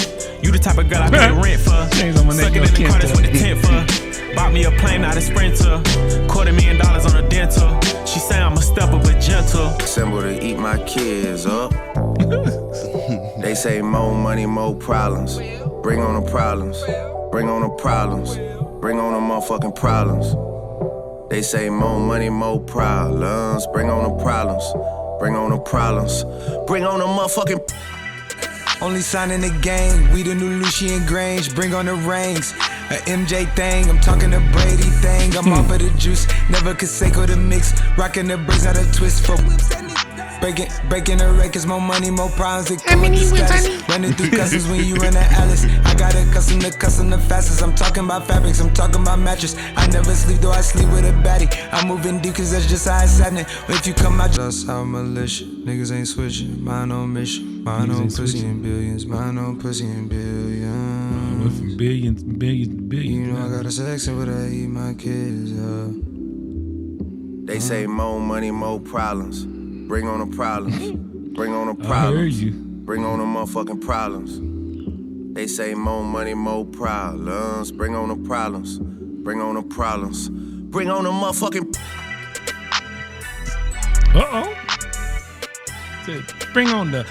You the type of girl I pay rent for. Chains on my neck, Sucking no in the car, that's Kenta. what the tent for. Bought me a plane, not a Sprinter. $250,000 on a dental. She say I'm a stepper, but gentle. Assemble to eat my kids up. They say more money, more problems. Bring on the problems. Bring on the problems. Bring on the motherfucking problems. They say more money, more problems. Bring on the problems. Bring on the problems. Bring on the motherfucking. Only sign in the game, we the new Lucian Grange, bring on the rings. A MJ thing, I'm talking the Brady thing. I'm off of the juice, never Conseco the mix. Rocking the braids, not a twist for breaking the records, more money, more problems. They come with the status. Running through customs when you run an Alice. I got a custom the fastest. I'm talking about fabrics, I'm talking about mattress. I never sleep, though I sleep with a baddie. I'm moving deep, cause that's just how it's happening. If you come out, that's how militia. Niggas ain't switching, mine on mission. Mine on pussy and billions, mine on pussy and billions. Went from billions to billions. You know I got a section, but I eat my kids up. They say more money, more problems. Bring on the problems. Bring on the problems. I heard you. Bring on the motherfucking problems. They say more money, more problems. Bring on the problems. Bring on the problems. Bring on the motherfucking. Uh-oh. Bring on the.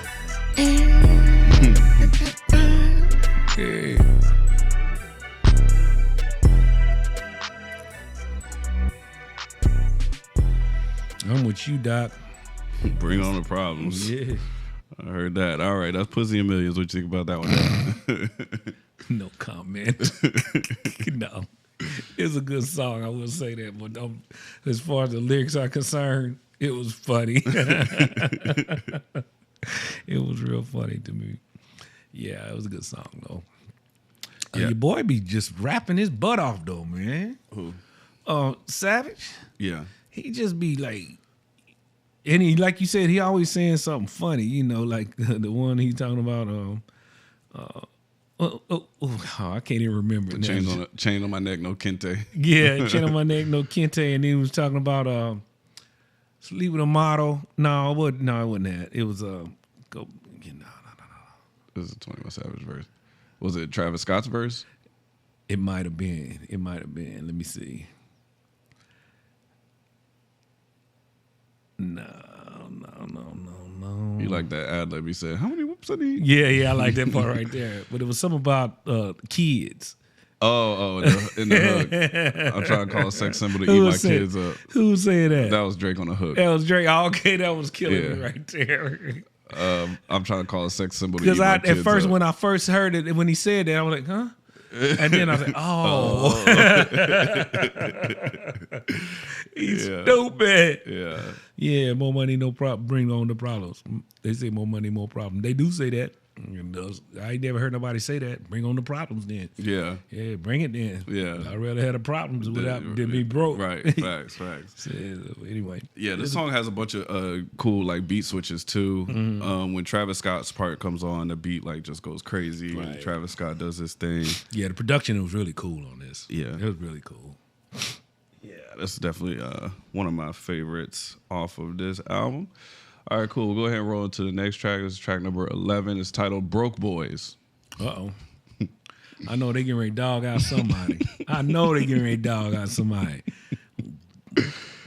Hey. I'm with you, Doc. Bring on the problems. Yeah. I heard that. All right, that's Pussy and Millions. What you think about that one? No comment. No. It's a good song, I will say that. But as far as the lyrics are concerned, it was funny. It was real funny to me. Yeah, it was a good song, though. Yeah. Your boy be just rapping his butt off, though, man. Who? Savage? Yeah. He just be like, and he, like you said, he always saying something funny, you know, like the one he's talking about, I can't even remember. Chain on my neck, no Kente. Yeah, chain on my neck, no Kente. And then he was talking about sleep with a model. No, it wasn't that. It was no. This is a 21 Savage verse. Was it Travis Scott's verse? It might have been. Let me see. No. You like that ad lib? He said, "How many whoops I need?" Yeah, I like that part right there. But it was something about kids. Oh, in the hook. I'm trying to call a sex symbol to eat my kids up. Who said that? That was Drake on the hook. That was Drake. Oh, okay, that was killing me right there. I'm trying to call a sex symbol to eat Because my kids at first, up. when I first heard it, when he said that, I was like, huh? And then I was like, oh. He's stupid. Yeah. Yeah, more money, no problem. Bring on the problems. They say more money, more problems. They do say that. I ain't never heard nobody say that. Bring on the problems then. Yeah. Yeah, bring it then. Yeah. I'd rather have the problems without than be broke. Right. Facts. So, anyway. Yeah, this song has a bunch of cool like beat switches too. Mm-hmm. When Travis Scott's part comes on, the beat like just goes crazy. Right. Travis Scott does his thing. Yeah, the production was really cool on this. Yeah. It was really cool. Yeah, that's definitely one of my favorites off of this album. All right, cool. We'll go ahead and roll into the next track. This is track number 11. It's titled Broke Boys. Uh-oh. I know they getting ready to dog out somebody.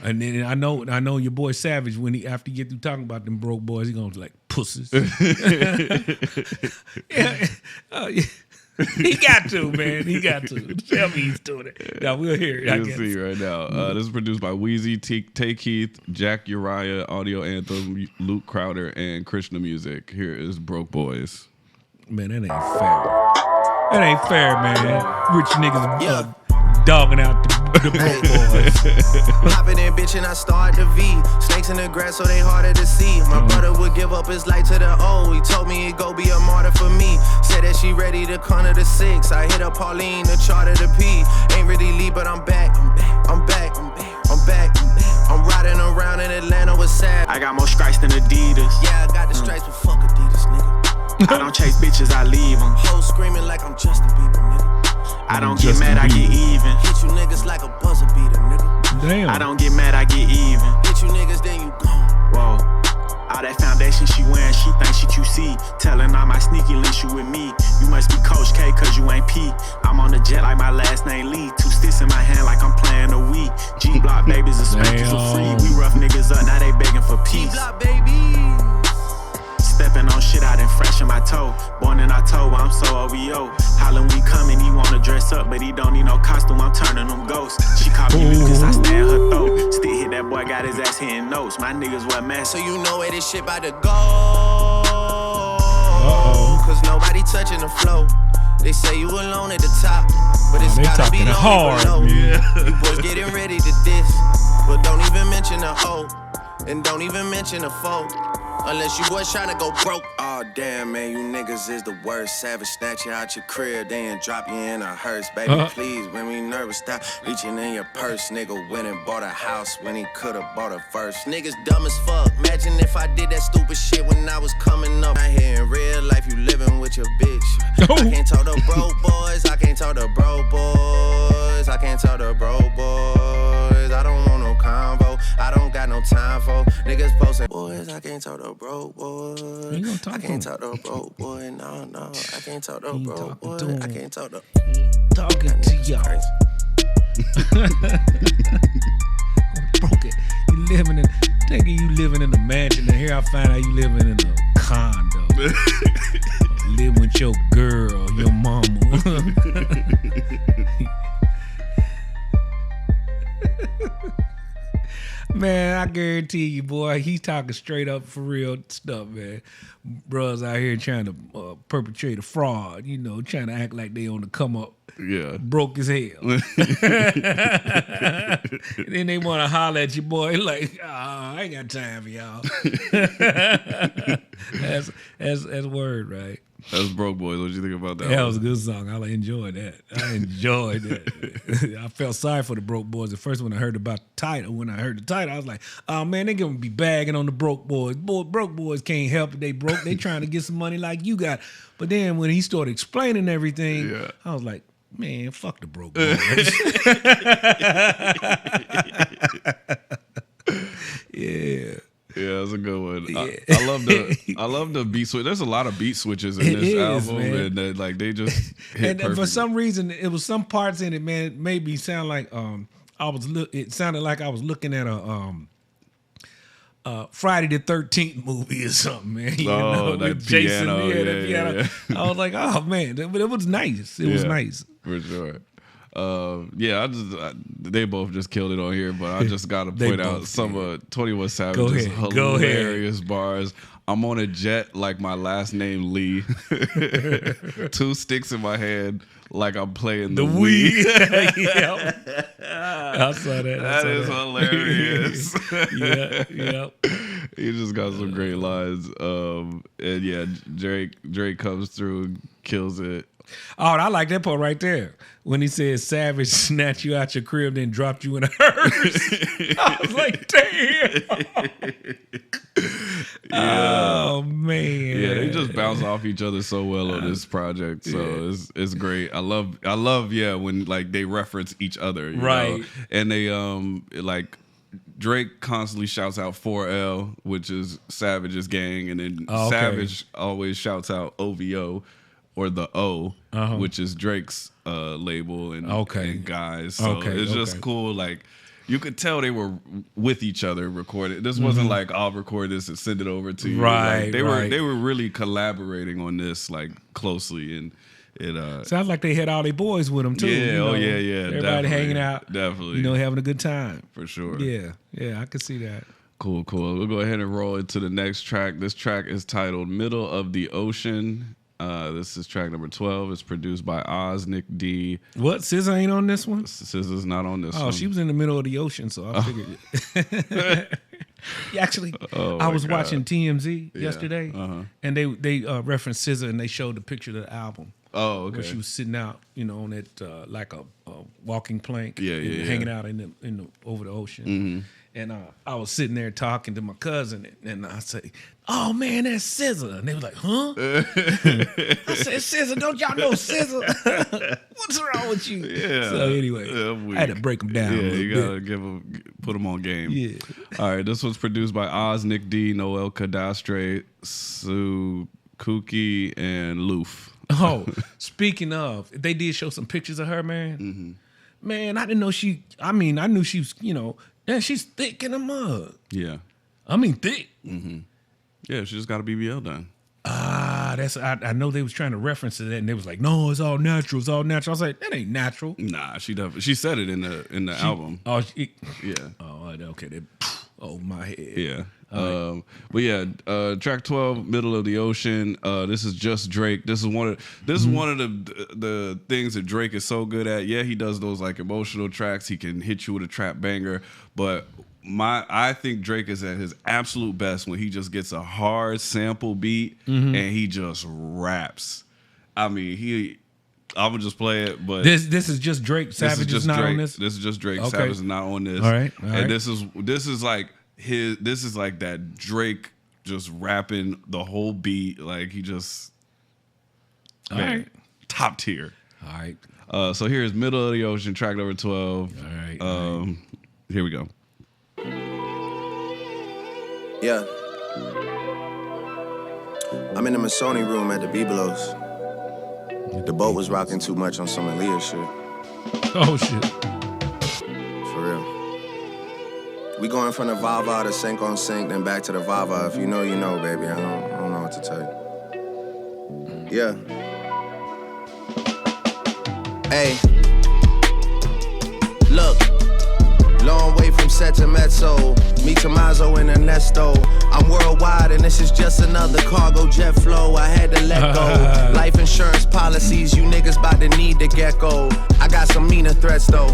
And then I know your boy Savage, when after he get through talking about them broke boys, he gonna be like, pussies. He got to, man. He got to. Tell me he's doing it. Now we'll hear it. You'll see right now. This is produced by Wheezy, Tay Keith, Jack Uriah, Audio Anthem, Luke Crowder, and Krishna Music. Here is Broke Boys. Man, that ain't fair. That ain't fair, man. Rich niggas dogging out the broke boys. Hopping in, bitch, and I start the V. Snakes in the grass, so they harder to see. My brother would give up his life to the O. He told me he'd go be a martyr for me. Said that she ready to corner the 6. I hit up Pauline to charter the P. Ain't really leave, but I'm back. I'm back. I'm riding around in Atlanta with Sad. I got more stripes than Adidas. Yeah, I got the stripes, but fuck Adidas, nigga. I don't chase bitches, I leave them. Hoes screaming like I'm Justin Bieber, nigga. I don't get mad, I get even. Hit you niggas like a buzzer beater, nigga. Damn. I don't get mad, I get even. Hit you niggas, then you gone. Whoa. All that foundation she see. Telling all my sneaky links you with me. You must be Coach K cause you ain't P. I'm on the jet like my last name Lee. 2 sticks in my hand like I'm playing a Wii. G-Block babies and spankers for free. We rough niggas up, now they begging for peace. G-Block, baby. Stepping on shit I done fresh in my toe. Born in October, I'm so OVO. Halloween coming, he wanna dress up, but he don't need no costume, I'm turning them ghosts. She called me Lucas, I stay in her throat. Still hit that boy, got his ass hitting notes. My niggas wear masks. So you know where this shit about to go. Cause nobody touching the flow. They say you alone at the top, but it's They gotta be talking hard, below. yeah. You boys getting ready to diss, but don't even mention the O, and don't even mention the foe. Unless you boys tryna go broke. Oh damn, man, you niggas is the worst. Savage snatch you out your crib, then drop you in a hearse. Baby, please, when we nervous, stop reaching in your purse. Nigga went and bought a house when he could've bought a first. Niggas dumb as fuck. Imagine if I did that stupid shit when I was coming up. Out here in real life, you living with your bitch. I can't talk to broke boys. I can't talk to broke boys. I can't talk to broke boys. I don't want no convo. I don't got no time for niggas posting boys. I can't talk to broke boys. I can't talk to broke boy. No, I can't talk to broke boy. I can't talk to talking to y'all. Broke it. You living in, thinking you living in a mansion, and here I find out you living in a condo. Live with your girl, your mama. Man, I guarantee you, boy, he's talking straight up for real stuff, man. Bros out here trying to perpetrate a fraud, you know, trying to act like they on the come up. Yeah. Broke as hell. Then they want to holler at you, boy, like, oh, I ain't got time for y'all. That's word, right? That's Broke Boys. What you think about that? That was a good song. I enjoyed that. I felt sorry for the Broke Boys at first when I heard about the title. When I heard the title, I was like, oh, man, they gonna be bagging on the Broke Boys. Broke Boys can't help it. They broke. They trying to get some money like you got. But then when he started explaining everything, I was like, man, fuck the Broke Boys. Yeah. Yeah, that's a good one. Yeah. I love the beat switch. There's a lot of beat switches in this album, man. and like they just hit and for perfect. some reason, it was some parts in it, man. It made me sound like it sounded like I was looking at a Friday the 13th movie or something, man. You know, that with Jason, piano, the piano. yeah. I was like, oh man, but it was nice. It was nice for sure. They both just killed it on here, but I just gotta point out some of 21 Savage's hilarious bars. I'm on a jet like my last name Lee. 2 sticks in my hand like I'm playing the Wii. Yep. I saw that. That is hilarious. Yep. He just got some great lines. And yeah, Drake comes through and kills it. Oh, I like that part right there. When he said Savage snatched you out your crib, then dropped you in a hearse. I was like, damn. Oh, man. Yeah, they just bounce off each other so well on this project. So it's great. I love when like they reference each other. You know? And they like Drake constantly shouts out 4L, which is Savage's gang, and then Savage always shouts out OVO. Or the O, which is Drake's label and guys. So it's just cool. Like you could tell they were with each other recording. This wasn't like I'll record this and send it over to you. Right. Like, they were really collaborating on this like closely, and it sounds like they had all their boys with them too. Yeah, you know? Everybody definitely hanging out, definitely. You know, having a good time for sure. Yeah, I could see that. Cool. We'll go ahead and roll into the next track. This track is titled "Middle of the Ocean." This is track number 12. It's produced by Oz, Nick D. What? SZA ain't on this one? SZA's not on this one. Oh, she was in the middle of the ocean, so I figured it. Actually, I was watching TMZ yesterday, and they referenced SZA, and they showed the picture of the album. Oh, okay. Where she was sitting out, you know, on that like a walking plank, hanging out in the over the ocean. Mm-hmm. And I was sitting there talking to my cousin, and I say, "Oh man, that's SZA," and they was like, "Huh?" I said, "SZA, don't y'all know SZA? What's wrong with you?" Yeah. So anyway, I had to break them down. Yeah, a you little gotta put them on game. Yeah. All right, this was produced by Oz, Nick D, Noel Cadastre, Sue Kookie and Loof. Oh, speaking of, they did show some pictures of her, man. Mm-hmm. Man, I didn't know I knew she was, and she's thick in the mug. Yeah. I mean, thick. Mm-hmm. Yeah, she just got a BBL done. I know they was trying to reference to that, and they was like, no, it's all natural. It's all natural. I was like, that ain't natural. Nah, she said it in the album. Oh, yeah. Oh, okay. Oh, my head. Yeah. But yeah, track 12, Middle of the Ocean. This is just Drake. This is one of the things that Drake is so good at. Yeah, he does those like emotional tracks. He can hit you with a trap banger, but I think Drake is at his absolute best when he just gets a hard sample beat and he just raps. I mean, I'm gonna just play it, but this is just Drake. Savage is not Drake. on this. This is just Drake. Okay. Savage is not on this. All right. And this is like that Drake just rapping the whole beat. Like he just top tier. All right. So here's Middle of the Ocean, track number 12. All right. Here we go. Yeah. I'm in the Masoni room at the Bibelos. The boat was rocking too much on some Aaliyah shit. Oh, shit. For real. We going from the Vava to Sync on Sync, then back to the Vava. If you know, you know, baby. I don't know what to tell you. Yeah. Hey. Look. Long way from set to mezzo. Me, Tommaso, and Ernesto. I'm worldwide, and this is just another cargo jet flow. I had to let go. Life insurance policies, you niggas about to need the gecko. I got some meaner threats, though.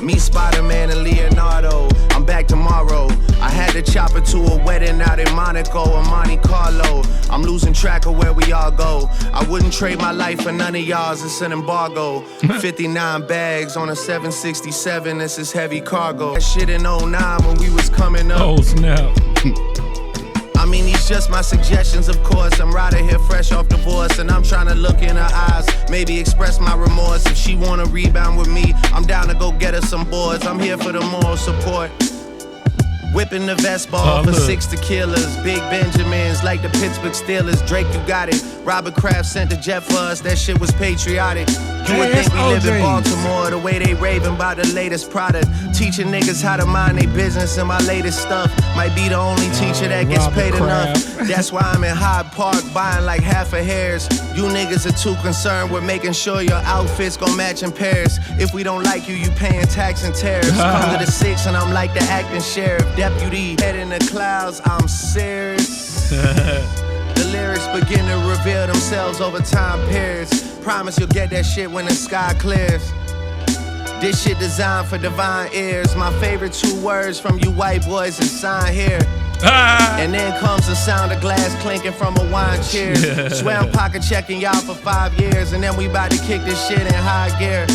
Me, Spider-Man, and Leonardo. I'm back tomorrow. I had to chop it to a wedding out in Monaco or Monte Carlo. I'm losing track of where we all go. I wouldn't trade my life for none of y'all's. It's an embargo. 59 bags on a 767. This is heavy cargo. That shit in 09 when we was coming up. Oh, snap. I mean, these just my suggestions, of course. I'm right here fresh off divorce, and I'm trying to look in her eyes, maybe express my remorse. If she wanna rebound with me, I'm down to go get her some boards. I'm here for the moral support. Whipping the vest ball for 6 tequilas. Big Benjamins like the Pittsburgh Steelers. Drake, you got it. Robert Kraft sent the jet for us. That shit was patriotic. You would think we live in Baltimore, the way they raving about the latest product. Teaching niggas how to mind their business, and my latest stuff might be the only teacher that gets paid enough. That's why I'm in Hyde Park buying like half a hairs. You niggas are too concerned with making sure your outfits gon' match in pairs. If we don't like you, you paying tax and tariffs. Come to the 6 and I'm like the acting sheriff. Deputy, head in the clouds, I'm serious. The lyrics begin to reveal themselves over time periods. Promise you'll get that shit when the sky clears. This shit designed for divine ears. My favorite 2 words from you white boys is sign here. And then comes the sound of glass clinking from a wine cheer. Swear I'm pocket checking y'all for 5 years, and then we about to kick this shit in high gear.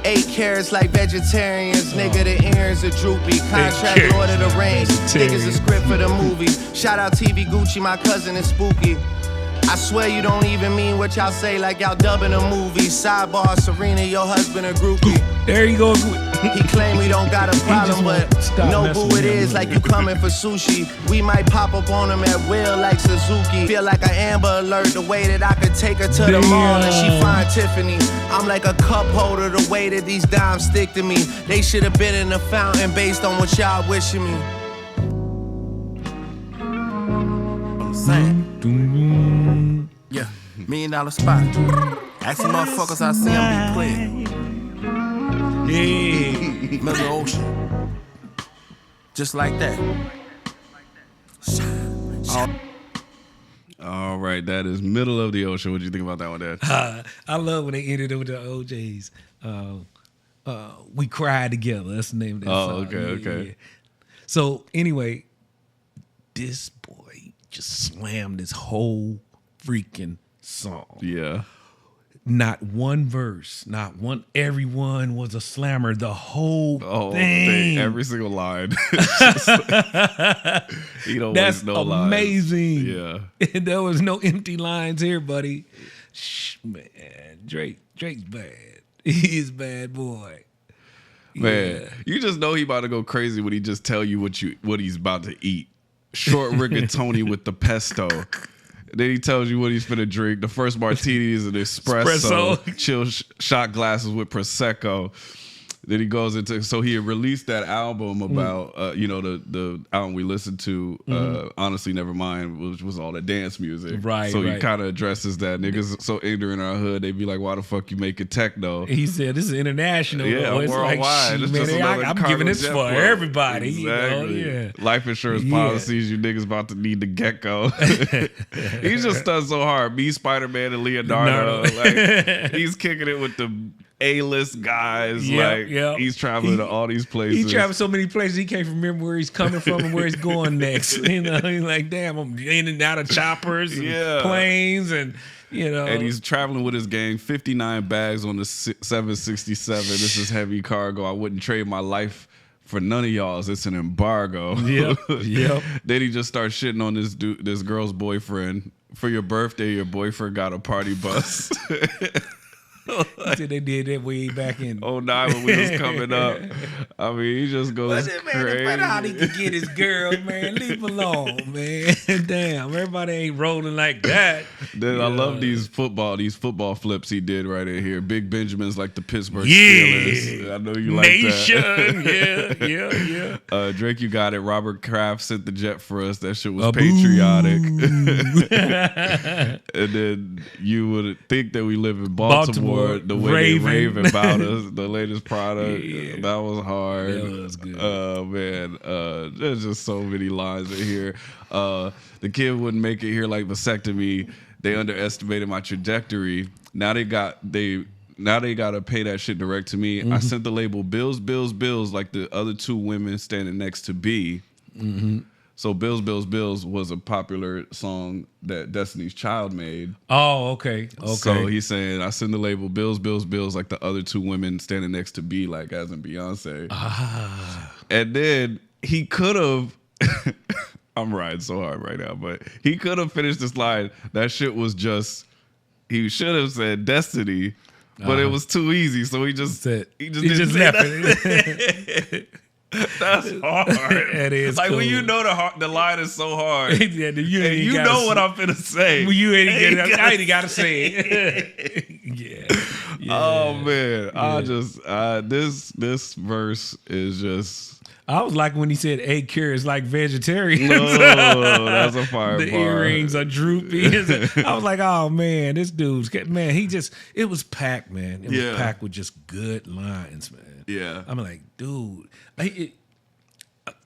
8 carats like vegetarians, nigga, the ears are droopy. Contract Lord of the Rings, niggas a script for the movie. Shout out TV Gucci, my cousin is spooky. I swear you don't even mean what y'all say, like y'all dubbing a movie. Sidebar, Serena, your husband a groupie. There you go. He claim we don't got a problem, but no boo it is like you coming for sushi. We might pop up on him at will like Suzuki. Feel like an Amber Alert, the way that I could take her to the mall and she find Tiffany. I'm like a cup holder, the way that these dimes stick to me. They should have been in the fountain based on what y'all wishing me. I'm saying. Yeah, $1 million spot. Ask some motherfuckers I see them be playing. Yeah, middle of the ocean. Just like that. All right, that is Middle of the Ocean. What do you think about that one, Dad? I love when they ended it with the OJs. We cried together. That's the name of that song. Okay. Yeah. So anyway, this boy just slammed this whole freaking song. Yeah. Not one verse, not one. Everyone was a slammer. The whole thing. Every single line. He don't That's waste no amazing. lines. Yeah. There was no empty lines here, buddy. Man, Drake's bad. He's bad boy. Man, you just know he about to go crazy when he just tell you what he's about to eat. short rigatoni with the pesto. Then he tells you what he's finna drink. The first martini is an espresso. Chill shot glasses with Prosecco. Then he goes into, so he had released that album about, the album we listened to, Honestly Nevermind, which was all the dance music. Right. So he kind of addresses that. Niggas so ignorant in our hood, they be like, why the fuck you making techno? He said, this is international. Yeah, though. It's worldwide. Like, It's man, just another I'm cargo giving this jet for flow. everybody. Exactly. You know? Yeah. Life insurance Yeah. policies, you niggas about to need the gecko. He's just done so hard. Me, Spider-Man, and Leonardo. Like, he's kicking it with the A-list guys. He's traveling to all these places. He traveled so many places he can't remember where he's coming from and where he's going next. You know, he's like, damn, I'm in and out of choppers and planes and And he's traveling with his gang, 59 bags on the 767. This is heavy cargo. I wouldn't trade my life for none of y'all's. It's an embargo. Yep. Then he just starts shitting on this girl's boyfriend. For your birthday, your boyfriend got a party bus. He said they did that way back in 09 when we was coming up. I mean, he just goes crazy. Man, how he could get his girl, man. Leave him alone, man. Damn, everybody ain't rolling like that. Then I love these football flips he did right in here. Big Benjamin's like the Pittsburgh Steelers. I know you like that. Yeah. Drake, you got it. Robert Kraft sent the jet for us. That shit was patriotic. And then you would think that we live in Baltimore. The way they rave about us, the latest product, that was hard. That was good. Man, there's just so many lines in here. The kid wouldn't make it here like vasectomy. They underestimated my trajectory. Now they gotta pay that shit direct to me. I sent the label bills like the other two women standing next to B. So Bills, Bills, Bills was a popular song that Destiny's Child made. Oh, okay. So he's saying, I send the label Bills, Bills, Bills like the other two women standing next to B, like as in Beyonce. And then he could have, I'm riding so hard right now, but he could have finished this line. That shit was just, he should have said Destiny, but it was too easy. So he just left it. That's hard. It is like cool. when you know the line is so hard. You know what I'm finna say. Well, you ain't get it. I ain't gotta say it. Yeah. Oh man, this verse is just. I was like when he said egg cure is like vegetarian. No, that's a fire The bar. earrings are droopy. I was like, oh man, this dude's it was packed, man. It was packed with just good lines, man. Yeah. I'm like, dude.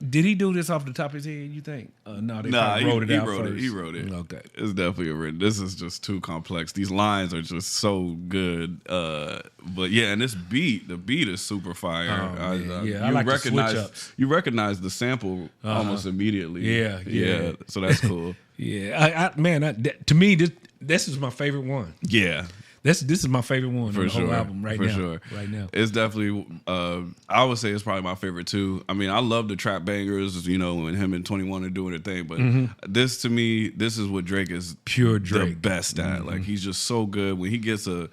Did he do this off the top of his head, you think? No, he wrote it out first. He wrote it. Okay. It's definitely a written. This is just too complex. These lines are just so good. But yeah, and the beat is super fire. I like the switch-ups. You recognize the sample almost immediately. Yeah. So that's cool. To me, this is my favorite one. Yeah. This is my favorite one for on the sure. whole album right now. It's definitely I would say it's probably my favorite too. I mean, I love the trap bangers, when him and 21 are doing their thing, but this to me, this is what Drake is pure Drake. The best at. Like he's just so good when he gets a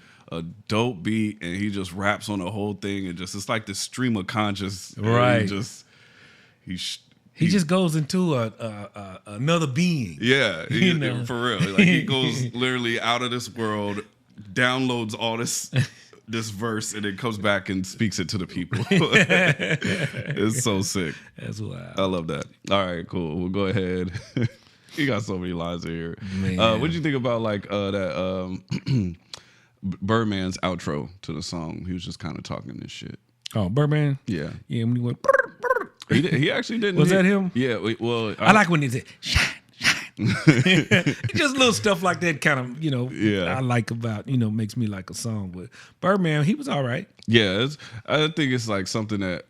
dope beat and he just raps on the whole thing and it's like this stream of conscious. Right. He just goes into another being. Yeah, for real. Like he goes literally out of this world, downloads all this verse, and then comes back and speaks it to the people. It's so sick. That's wild. I love that. All right, cool. We'll go ahead. You got so many lines in here. What'd you think about that Birdman's outro to the song? He was just kind of talking this shit. Oh, Birdman? Yeah. Yeah, when he went... He actually didn't. Was that him? Yeah. Well, I like when he said, shine. Just little stuff like that kind of, I like about, makes me like a song. But Birdman, he was all right. Yeah, I think it's like something that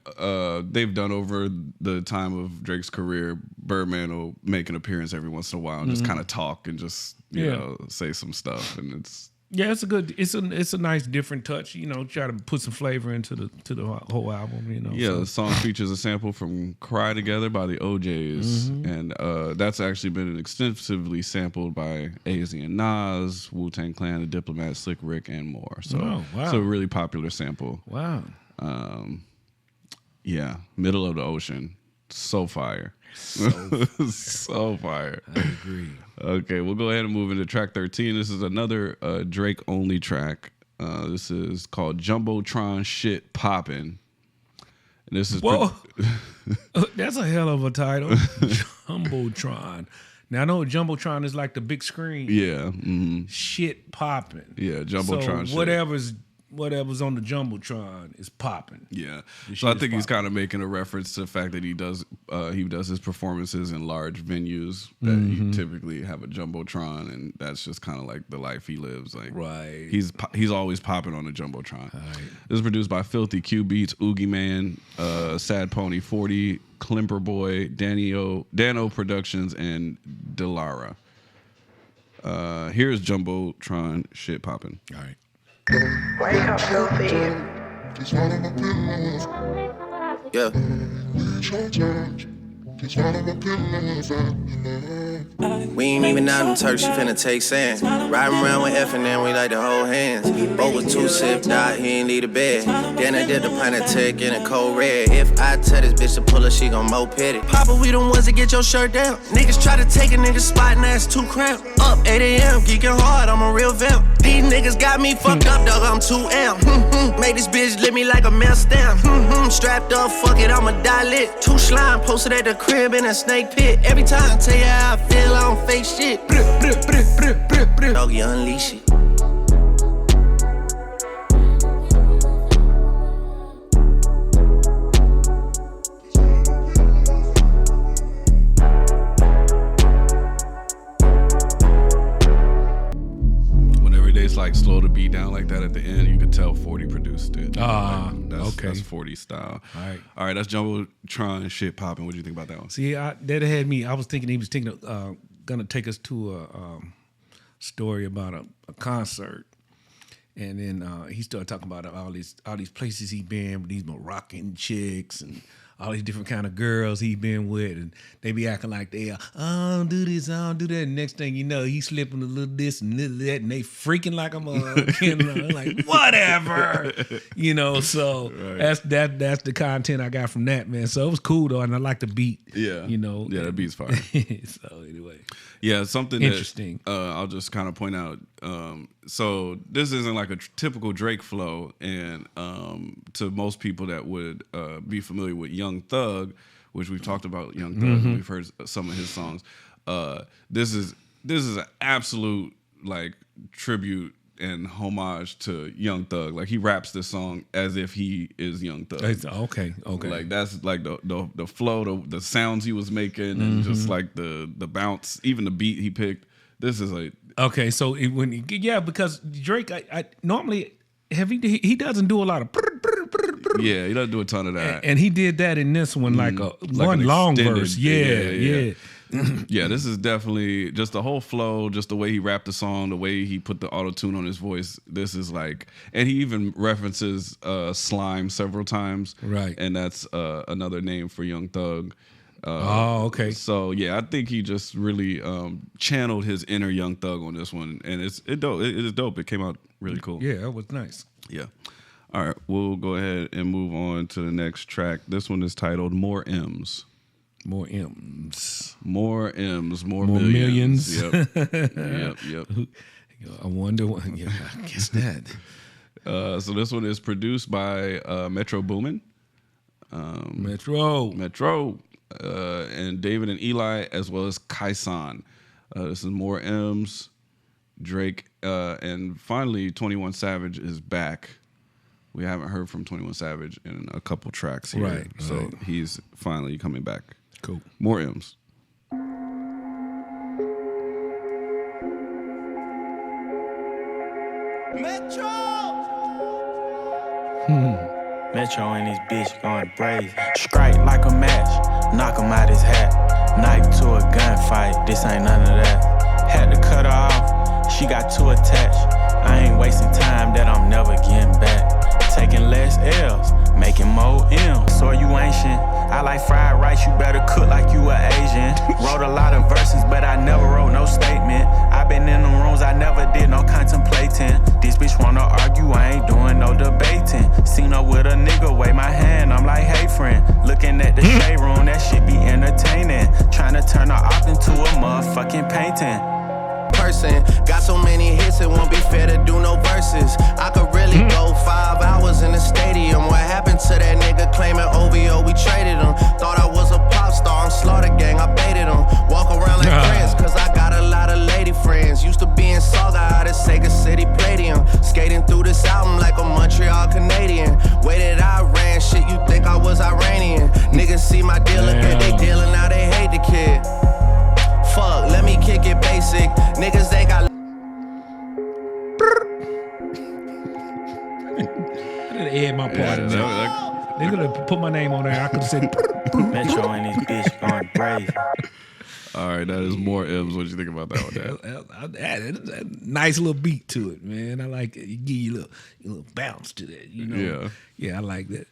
they've done over the time of Drake's career. Birdman will make an appearance every once in a while and just kind of talk and just, say some stuff. And it's... Yeah, it's a nice different touch, try to put some flavor into the whole album, Yeah, the song features a sample from Cry Together by the OJs, and that's actually been extensively sampled by AZ and Nas, Wu-Tang Clan, The Diplomat, Slick Rick, and more. So it's a really popular sample. Wow. Yeah, Middle of the Ocean. So fire. So fire. I agree. Okay, we'll go ahead and move into track 13. This is another Drake only track. This is called Jumbotron Sh Poppin. And this is Whoa. That's a hell of a title. Jumbotron. Now I know Jumbotron is like the big screen. Yeah. Shit popping. Yeah, Jumbotron So shit. whatever's on the Jumbotron is popping. Yeah. The So I shit think is he's popping. kind of making a reference to the fact that he does his performances in large venues that you typically have a Jumbotron, and that's just kind of like the life he lives. Like Right. He's always popping on a Jumbotron. Right. This is produced by Filthy Q Beats, Oogie Man, Sad Pony 40, Klimper Boy, Dano Productions, and Delara. Here's Jumbotron Sh Poppin. All right. Wake up, filthy. Yeah. We ain't even out in Turks, she finna take sand. Riding around with F and then we like to hold hands. Both with 2 sip, died, he ain't need a bed. Then I did the pint of tech in a cold red. If I tell this bitch to pull her, she gon' moped it. Papa, we the ones that get your shirt down. Niggas try to take a nigga spot and that's too cramped. Up 8 a.m., geeking hard, I'm a real vamp. These niggas got me fucked up, dog, I'm 2M. Made this bitch lick me like a mail stamp. Strapped up, fuck it, I'ma die lit. 2 slime posted at the crib in a snake pit. Every time I tell you how I feel, I don't fake shit. Doggy, unleash it. Whenever they like slow the beat down like that at the end, you could tell 40 produced it. Okay. That's 40 style. All right. That's Jumbotron Sh Poppin. What do you think about that one? See, that had me. I was thinking he was gonna take us to a story about a concert, and then he started talking about all these places he been with these Moroccan chicks and all these different kind of girls he been with, and they be acting like I don't do this, I don't do that. And next thing you know, he slipping a little this and little that, and they freaking like I'm like whatever, So Right. that's the content I got from that, man. So it was cool though, and I like the beat. Yeah. Yeah, that beat's fire. So anyway, Yeah, something Interesting. that I'll just kind of point out. So this isn't like a typical Drake flow, and to most people that would be familiar with Young Thug, which we've talked about Young Thug, and we've heard some of his songs. This is an absolute like tribute and homage to Young Thug. Like he raps this song as if he is Young Thug. okay. Like that's like the flow, the sounds he was making, and just like the bounce, even the beat he picked. This is a Okay, so because Drake, I normally he doesn't do a lot of yeah, he doesn't do a ton of that. and he did that in this one like one an long extended- verse. Yeah. Yeah, this is definitely just the whole flow, just the way he rapped the song, the way he put the auto-tune on his voice. This is like, and he even references Slime several times. Right. And that's another name for Young Thug. Okay. So yeah, I think he just really channeled his inner Young Thug on this one, and it's dope. It is dope. It came out really cool. Yeah, that was nice. Yeah. All right, we'll go ahead and move on to the next track. This one is titled "More M's." More M's. More M's. More millions. Yep. Yep. I wonder what. Yeah, I guess that. So this one is produced by Metro Boomin. Metro. And David and Eli, as well as Kaisan. This is More M's, Drake, and finally 21 Savage is back. We haven't heard from 21 Savage in a couple tracks here. Right, So right. he's finally coming back. Cool. More M's. Metro and his bitch going brazen. Strike like a match, knock him out his hat. Knife to a gunfight, this ain't none of that. Had to cut her off, she got too attached. I ain't wasting time that I'm never getting back. Taking less L's, making more M's. So you ancient, I like fried rice, you better cook like you a Asian. Wrote a lot of verses, but I never wrote no statement. I been in them rooms, I never did no contemplating. This bitch wanna argue, I ain't doing no debating. Seen her with a nigga, wave my hand, I'm like, hey friend. Looking at the shade room, that shit fucking painting. Person. Got so many hits, it won't be fair to do no verses. I could really go 5 hours in the stadium. What happened to that nigga claiming OVO? We traded him. Thought I was a pop star, I'm Slaughter Gang, I baited him. Walk around like friends, cause I got a lot of lady friends. Used to be in Saga out at Sega City Palladium. Skating through this album like a Montreal Canadian. Way that I ran, shit, you think I was Iranian. Niggas see my deal, look at they dealing, now they hate the kid. Fuck, let me kick it basic. Niggas, they got. I didn't add my part in there. They could have put my name on there. I could have said. Metro and this bitch going crazy. All right, that is more M's. What you think about that one, Dad? Nice little beat to it, man. I like it. You give you a little bounce to that, you know? Yeah, I like that.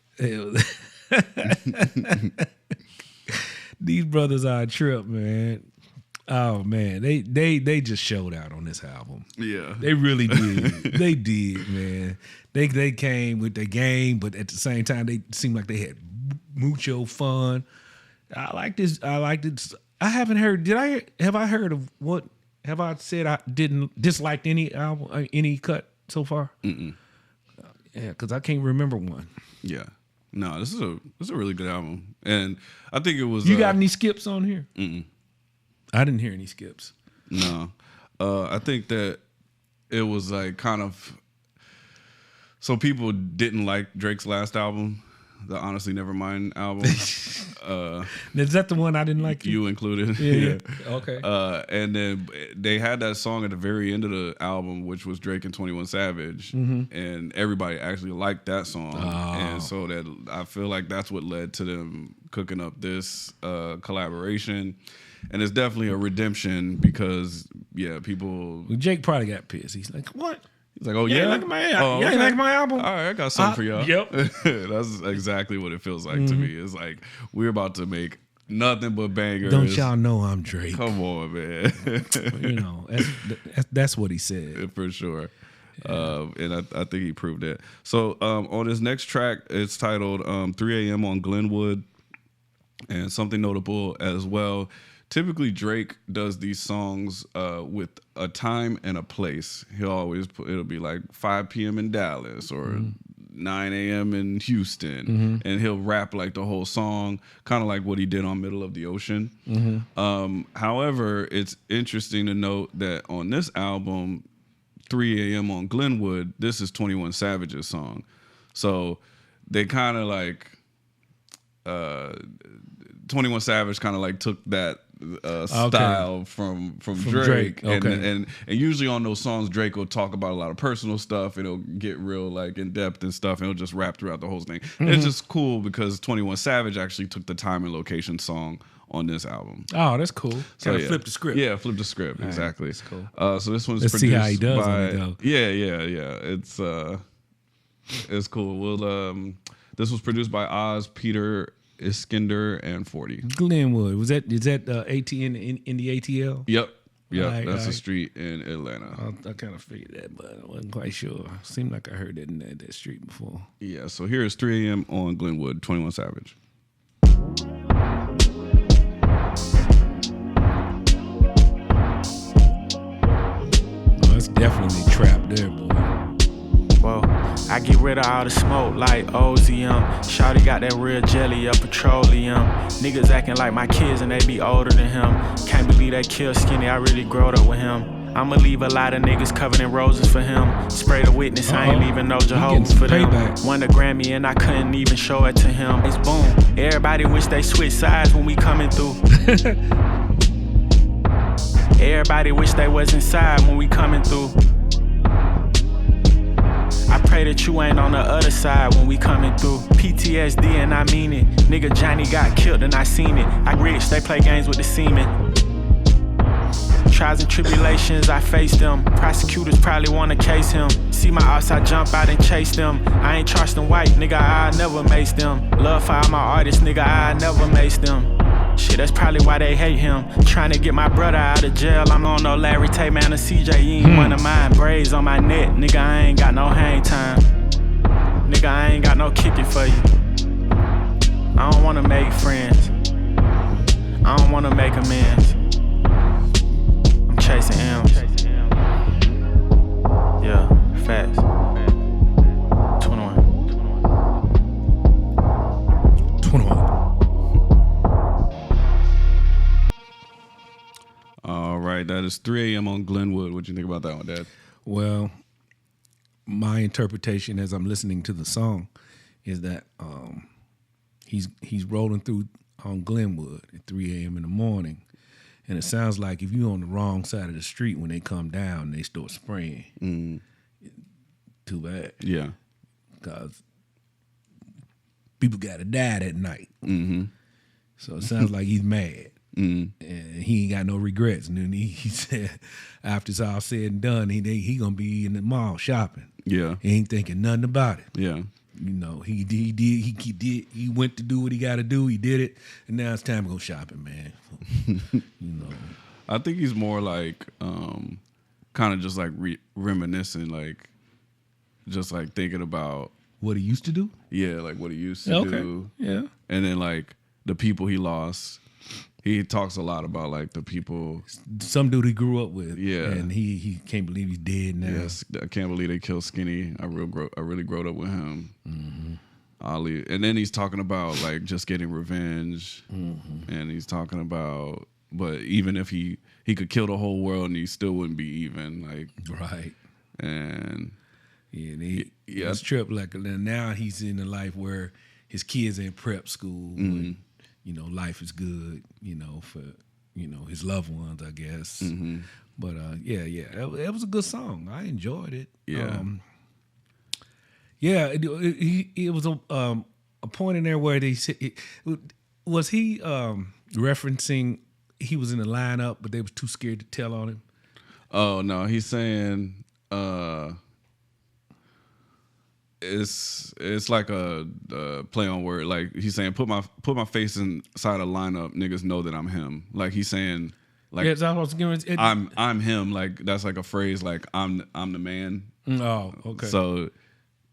These brothers are a trip, man. Oh man, they just showed out on this album. Yeah, they really did. They did, man. They came with their game, but at the same time, they seemed like they had mucho fun. I like this. I haven't heard. Have I heard of what? Have I said I didn't dislike any album, any cut so far? Mm-mm. Yeah, because I can't remember one. Yeah, no, this is a really good album, and I think it was. You got any skips on here? Mm-mm. I didn't hear any skips. No. I think that it was like kind of... So people didn't like Drake's last album, the Honestly Nevermind album. Is that the one I didn't like? You included. Yeah. Okay. And then they had that song at the very end of the album, which was Drake and 21 Savage. Mm-hmm. And everybody actually liked that song. Oh. And so that I feel like that's what led to them cooking up this collaboration. And it's definitely a redemption because, people... Well, Jake probably got pissed. He's like, what? He's like, oh, yeah? You like my album? You like my album? All right, I got something for y'all. Yep. That's exactly what it feels like to me. It's like, we're about to make nothing but bangers. Don't y'all know I'm Drake? Come on, man. That's what he said. For sure. Yeah. And I think he proved that. So on his next track, it's titled 3 a.m. on Glenwood. And something notable as well, typically Drake does these songs with a time and a place. He'll always it'll be like 5 p.m. in Dallas or 9 a.m. in Houston, and he'll rap like the whole song, kind of like what he did on Middle of the Ocean. However, it's interesting to note that on this album, 3 a.m. on Glenwood, this is 21 Savage's song. So they kind of like 21 Savage kind of like took that style from Drake. Okay. And usually on those songs, Drake will talk about a lot of personal stuff. It'll get real like in depth and stuff, and he'll just rap throughout the whole thing. It's just cool because 21 Savage actually took the time and location song on this album. Oh, that's cool. So yeah. Flip the script. Yeah, flip the script. All exactly. Right, that's cool. So this one's Let's produced see how he does by, on it, though. Yeah. It's cool. Well, this was produced by Oz, Peter, Iskender, and 40. Glenwood. Is that AT in the ATL? Yep. Right, That's a street in Atlanta. I kind of figured that, but I wasn't quite sure. Seemed like I heard that in that street before. Yeah, so here is 3 a.m. on Glenwood, 21 Savage. Oh, that's definitely trap there, boy. Whoa, I get rid of all the smoke like OZM. Shawty got that real jelly of petroleum. Niggas acting like my kids and they be older than him. Can't believe they kill Skinny, I really growed up with him. I'ma leave a lot of niggas covered in roses for him. Spray the witness, I ain't leaving no Jehovah's for them. Won the Grammy and I couldn't even show it to him. It's boom, everybody wish they switch sides when we coming through. Everybody wish they was inside when we coming through. I pray that you ain't on the other side when we coming through. PTSD and I mean it. Nigga Johnny got killed and I seen it. I rich, they play games with the semen. Trials and tribulations, I face them. Prosecutors probably wanna case him. See my outside jump out and chase them. I ain't Charleston White, nigga, I never mace them. Love for all my artists, nigga, I never mace them. Shit, that's probably why they hate him. Trying to get my brother out of jail. I'm on no Larry Tate, man, or CJ, you ain't one of mine. Braids on my neck, nigga, I ain't got no hang time. Nigga, I ain't got no kicking for you. I don't wanna make friends. I don't wanna make amends. chasing M's. Yeah, facts. 21. 21. All right, that is 3 a.m. on Glenwood. What you think about that one, Dad? Well, my interpretation as I'm listening to the song is that he's rolling through on Glenwood at 3 a.m. in the morning, and it sounds like if you're on the wrong side of the street when they come down, they start spraying. Too bad. Yeah. Because people got to die that night. So it sounds like he's mad. And he ain't got no regrets. And then he said, after it's all said and done, he gonna be in the mall shopping. Yeah. He ain't thinking nothing about it. Yeah. You know, he went to do what he got to do. He did it, and now it's time to go shopping, man. You know, I think he's more like, kind of just like reminiscing, like, just like thinking about what he used to do. Yeah, like what he used to do. Yeah. And then like the people he lost. He talks a lot about like the people, some dude he grew up with. Yeah, and he can't believe he's dead now. Yes, I can't believe they killed Skinny. I really growed up with him. Ali, and then he's talking about like just getting revenge, and he's talking about, but even if he could kill the whole world and he still wouldn't be even, like, right. And yeah, it's trip like now he's in a life where his kids in prep school. And, you know, life is good, you know, for, you know, his loved ones, I guess. But, it was a good song. I enjoyed it. Yeah. It was a point in there where they said, was he referencing he was in the lineup, but they was too scared to tell on him? Oh, no, he's saying it's like a play on word. Like he's saying, put my face inside a lineup. Niggas know that I'm him. Like he's saying, like I'm him. Like that's like a phrase. Like I'm the man. Oh, okay. So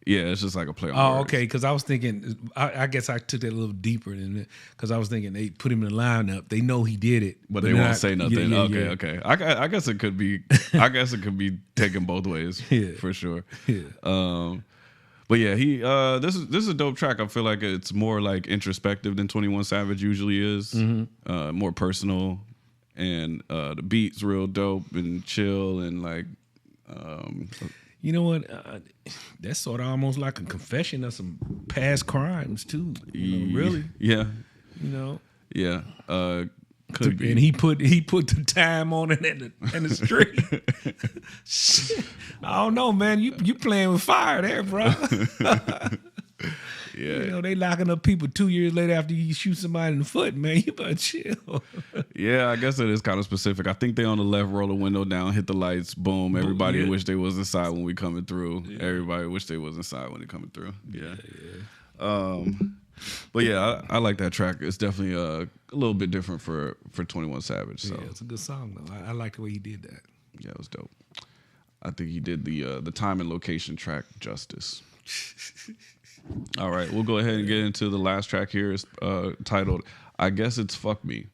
yeah, it's just like a play on. Oh, okay. Because I was thinking, I guess I took that a little deeper than it. Because I was thinking they put him in the lineup. They know he did it, but they won't say nothing. Yeah, okay. I guess it could be. I guess it could be taken both ways. For sure. Yeah. But yeah, this is a dope track. I feel like it's more like introspective than 21 Savage usually is. More personal, and the beat's real dope and chill and like. You know what? That's sort of almost like a confession of some past crimes too. You know, really? Yeah. You know. Yeah. Could be. And he put the time on it in the street. I don't know, man. You playing with fire there, bro. Yeah. You know, they locking up people 2 years later after you shoot somebody in the foot, man. You better chill. Yeah, I guess it is kind of specific. I think they on the left, roll the window down, hit the lights, boom. Everybody wish they was inside when we coming through. Yeah. Everybody wish they was inside when they coming through. Yeah. But yeah, I like that track. It's definitely a little bit different for 21 Savage. So yeah, it's a good song though. I like the way he did that. Yeah, it was dope. I think he did the time and location track justice. All right, we'll go ahead and get into the last track here. It's titled "I Guess It's Fuck Me,"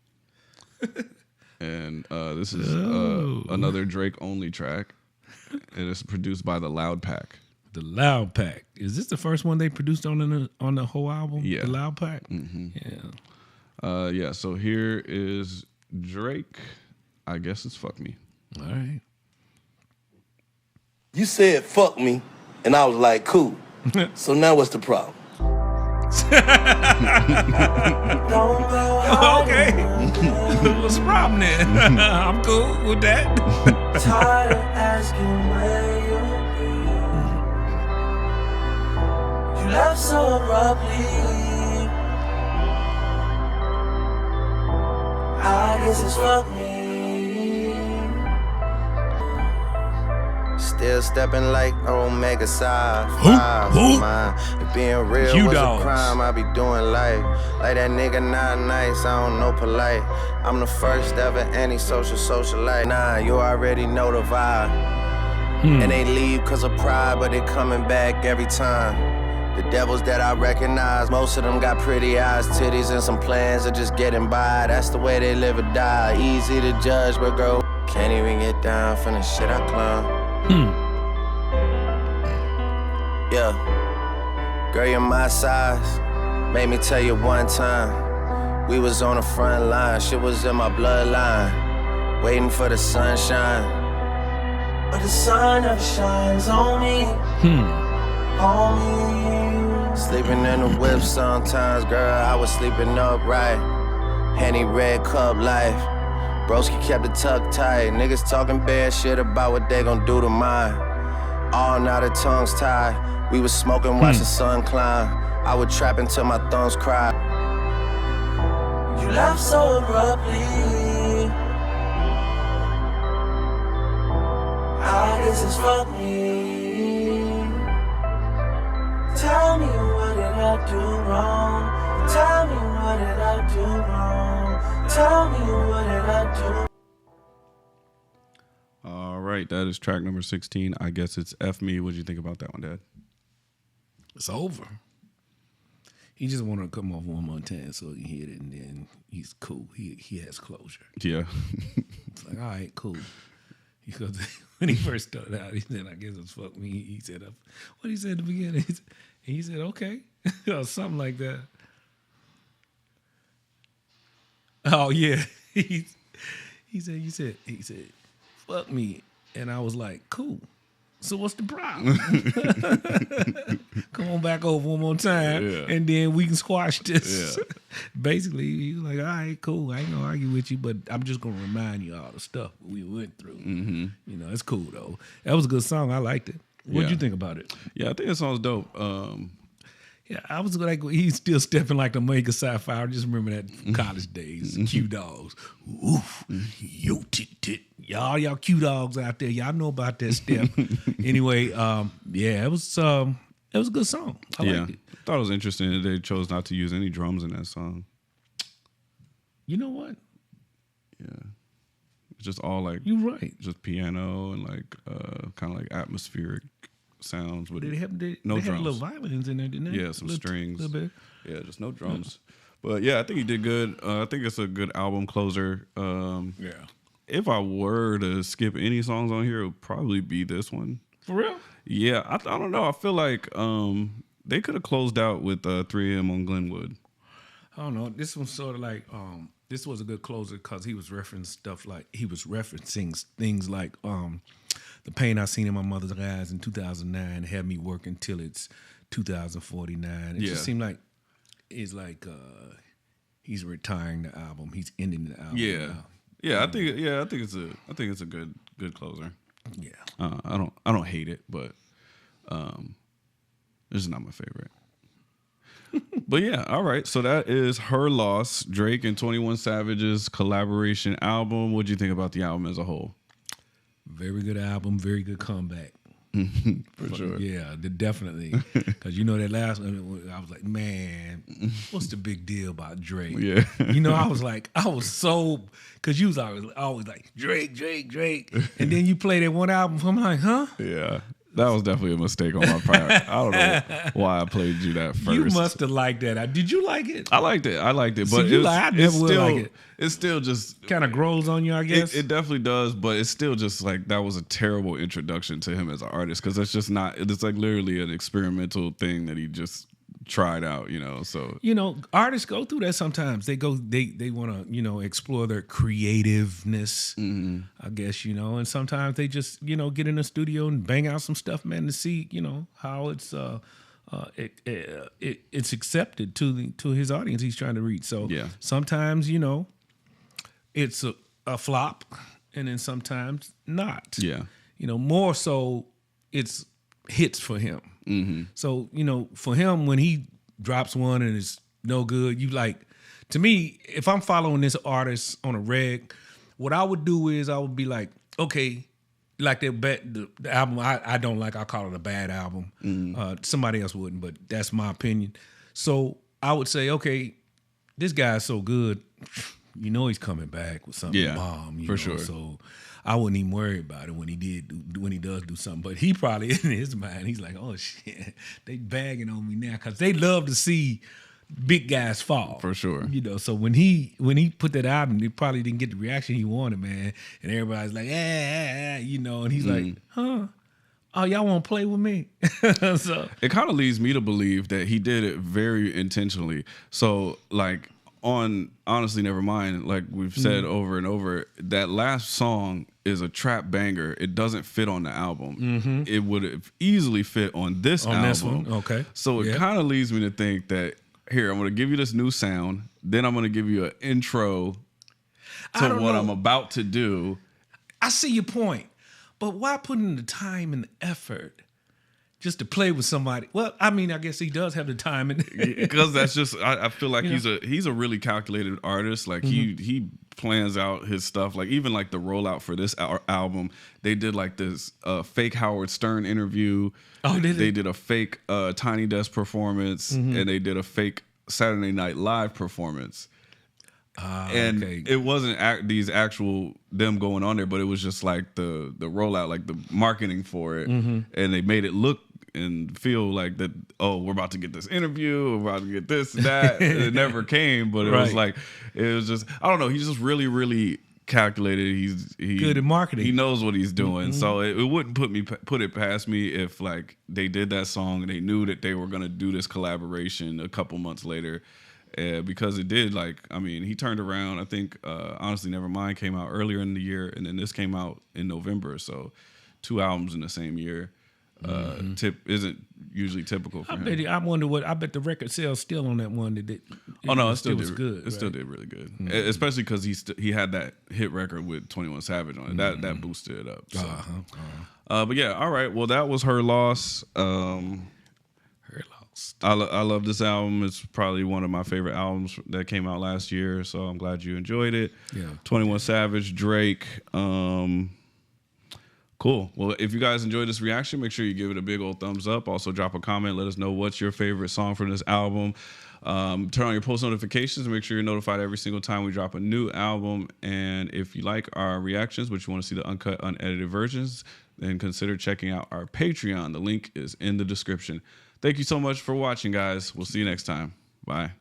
and this is another Drake only track, and it's produced by the Loud Pack. The Loud Pack. Is this the first one they produced on the whole album? Yeah, the Loud Pack. Yeah. So here is Drake. I guess it's fuck me. All right. You said fuck me, and I was like, cool. So now what's the problem? Okay. What's the problem then? I'm cool with that. Tired of asking where you be. You left so abruptly. I guess it's fuck me. Still stepping like Omega Psi 5 mine. If being real was a crime, I be doing life. Like that nigga not nice, I don't know polite. I'm the first ever antisocial socialite. Nah, you already know the vibe. And they leave cause of pride, but they coming back every time. The devils that I recognize, most of them got pretty eyes, titties, and some plans of just getting by. That's the way they live or die. Easy to judge, but girl, Can't even get down from the shit I climb. Yeah, girl, you're my size. Made me tell you one time. We was on the front line, shit was in my bloodline. Waiting for the sunshine. But the sun never shines on me. On me. Sleeping in the whip sometimes, girl, I was sleeping upright. Henny red cup life. Broski kept it tucked tight. Niggas talking bad shit about what they gon' do to mine. All now the tongues tied. We was smoking, watch the sun climb. I would trap until my thumbs cry. You left so abruptly. I guess it's fuck me. Tell me what did I do wrong? Tell me what did I do wrong? Tell me what did I do? All right, that is track number 16. I guess it's F Me. What'd you think about that one, Dad? It's over. He just wanted to come off one more time so he can hit it, and then he's cool. He has closure. Yeah. It's like, all right, cool. Because when he first started out, he said, I guess it's fuck me. He said, what he said at the beginning? He said, okay. Or something like that. Oh, yeah. He said, fuck me. And I was like, cool. So what's the problem? Come on back over one more time, and then we can squash this. Yeah. Basically, he was like, all right, cool. I ain't gonna argue with you, but I'm just gonna remind you all the stuff we went through. Mm-hmm. You know, it's cool though. That was a good song. I liked it. What'd you think about it? Yeah, I think that song's dope. Yeah, I was like, he's still stepping like the Mega Sci-Fi. I just remember that from college days. Q Dogs. Oof. Yo, tit. Y'all Q Dogs out there. Y'all know about that step. Anyway, yeah, it was a good song. I liked it. I thought it was interesting that they chose not to use any drums in that song. You know what? Yeah. It's just all like, you're right. Just piano and like kind of like atmospheric sounds. With they no had drums. little violins in there, didn't they? Yeah, some strings. Little bit. Yeah, just no drums. But yeah, I think he did good. I think it's a good album closer. Yeah. If I were to skip any songs on here, it would probably be this one. For real? Yeah, I don't know. I feel like they could have closed out with 3 a.m. on Glenwood. I don't know. This one's sort of like this was a good closer because he was referencing things like the pain I seen in my mother's eyes in 2009 had me working till it's 2049. It just seemed like it's like he's retiring the album. He's ending the album. Yeah. Now. Yeah, I think it's a good closer. Yeah. I don't hate it, but this is not my favorite. But yeah, all right. So that is Her Loss, Drake and 21 Savage's collaboration album. What'd you think about the album as a whole? Very good album, very good comeback. For sure. Yeah, definitely. Because you know that last one, I was like, man, what's the big deal about Drake? Yeah. You know, I was so, because you was always like, Drake. And then you play that one album, I'm like, huh? Yeah. That was definitely a mistake on my part. I don't know why I played you that first. You must have liked that. Did you like it? I liked it. But so I never would like it. It's still just kind of grows on you, I guess. It definitely does, but it's still just like that was a terrible introduction to him as an artist because it's just not. It's like literally an experimental thing that he just tried out, you know. So artists go through that sometimes. They want to explore their creativeness, I guess, and sometimes they just get in the studio and bang out some stuff, man, to see how it's it's accepted to his audience he's trying to reach. So sometimes it's a flop, and then sometimes not. Yeah, more so it's hits for him. Mm-hmm. So, for him, when he drops one and it's no good, to me, if I'm following this artist on a reg, what I would do is I would be like, okay, like the album I don't like, I call it a bad album. Mm-hmm. Somebody else wouldn't, but that's my opinion. So I would say, okay, this guy's so good, he's coming back with something bomb. For sure. So I wouldn't even worry about it when he does do something. But he probably, in his mind, he's like, oh, shit, they bagging on me now. Because they love to see big guys fall For sure. You know, so when he put that album, he probably didn't get the reaction he wanted, man. And everybody's like, you know, and he's like, huh? Oh, y'all want to play with me? So it kind of leads me to believe that he did it very intentionally. So like on Honestly Nevermind, like we've said over and over, that last song is a trap banger. It doesn't fit on the album. It would have easily fit on this album. This one, okay. So it kind of leads me to think that here, I'm going to give you this new sound. Then I'm going to give you an intro to what I'm about to do. I see your point. But why put in the time and the effort just to play with somebody? Well, I mean, I guess he does have the time. Because that's just, I feel like he's a really calculated artist. Like he plans out his stuff. Like even like the rollout for this album, they did like this fake Howard Stern interview. Oh, they did a fake Tiny Desk performance, and they did a fake Saturday Night Live performance. And it wasn't these actual them going on there, but it was just like the rollout, like the marketing for it, and they made it look and feel like that. Oh, we're about to get this interview, we're about to get this and that. And it never came, but it was like it was just I don't know. He's just really, really calculated. He's good at marketing. He knows what he's doing, so it wouldn't put it past me if like they did that song and they knew that they were gonna do this collaboration a couple months later. Because it did, like, I mean, he turned around. I think Honestly Nevermind came out earlier in the year, and then this came out in November. So 2 albums in the same year isn't usually typical for him. I wonder I bet the record sales still on that one. It still was good. It still did really good, especially because he had that hit record with 21 Savage on it. That boosted it up. So. But yeah, all right. Well, that was Her Loss. I love this album. It's probably one of my favorite albums that came out last year, so I'm glad you enjoyed it. Yeah. 21 Savage, Drake. Cool. Well, if you guys enjoyed this reaction, make sure you give it a big old thumbs up. Also, drop a comment. Let us know what's your favorite song from this album. Turn on your post notifications. Make sure you're notified every single time we drop a new album. And if you like our reactions, but you want to see the uncut, unedited versions, then consider checking out our Patreon. The link is in the description. Thank you so much for watching, guys. We'll see you next time. Bye.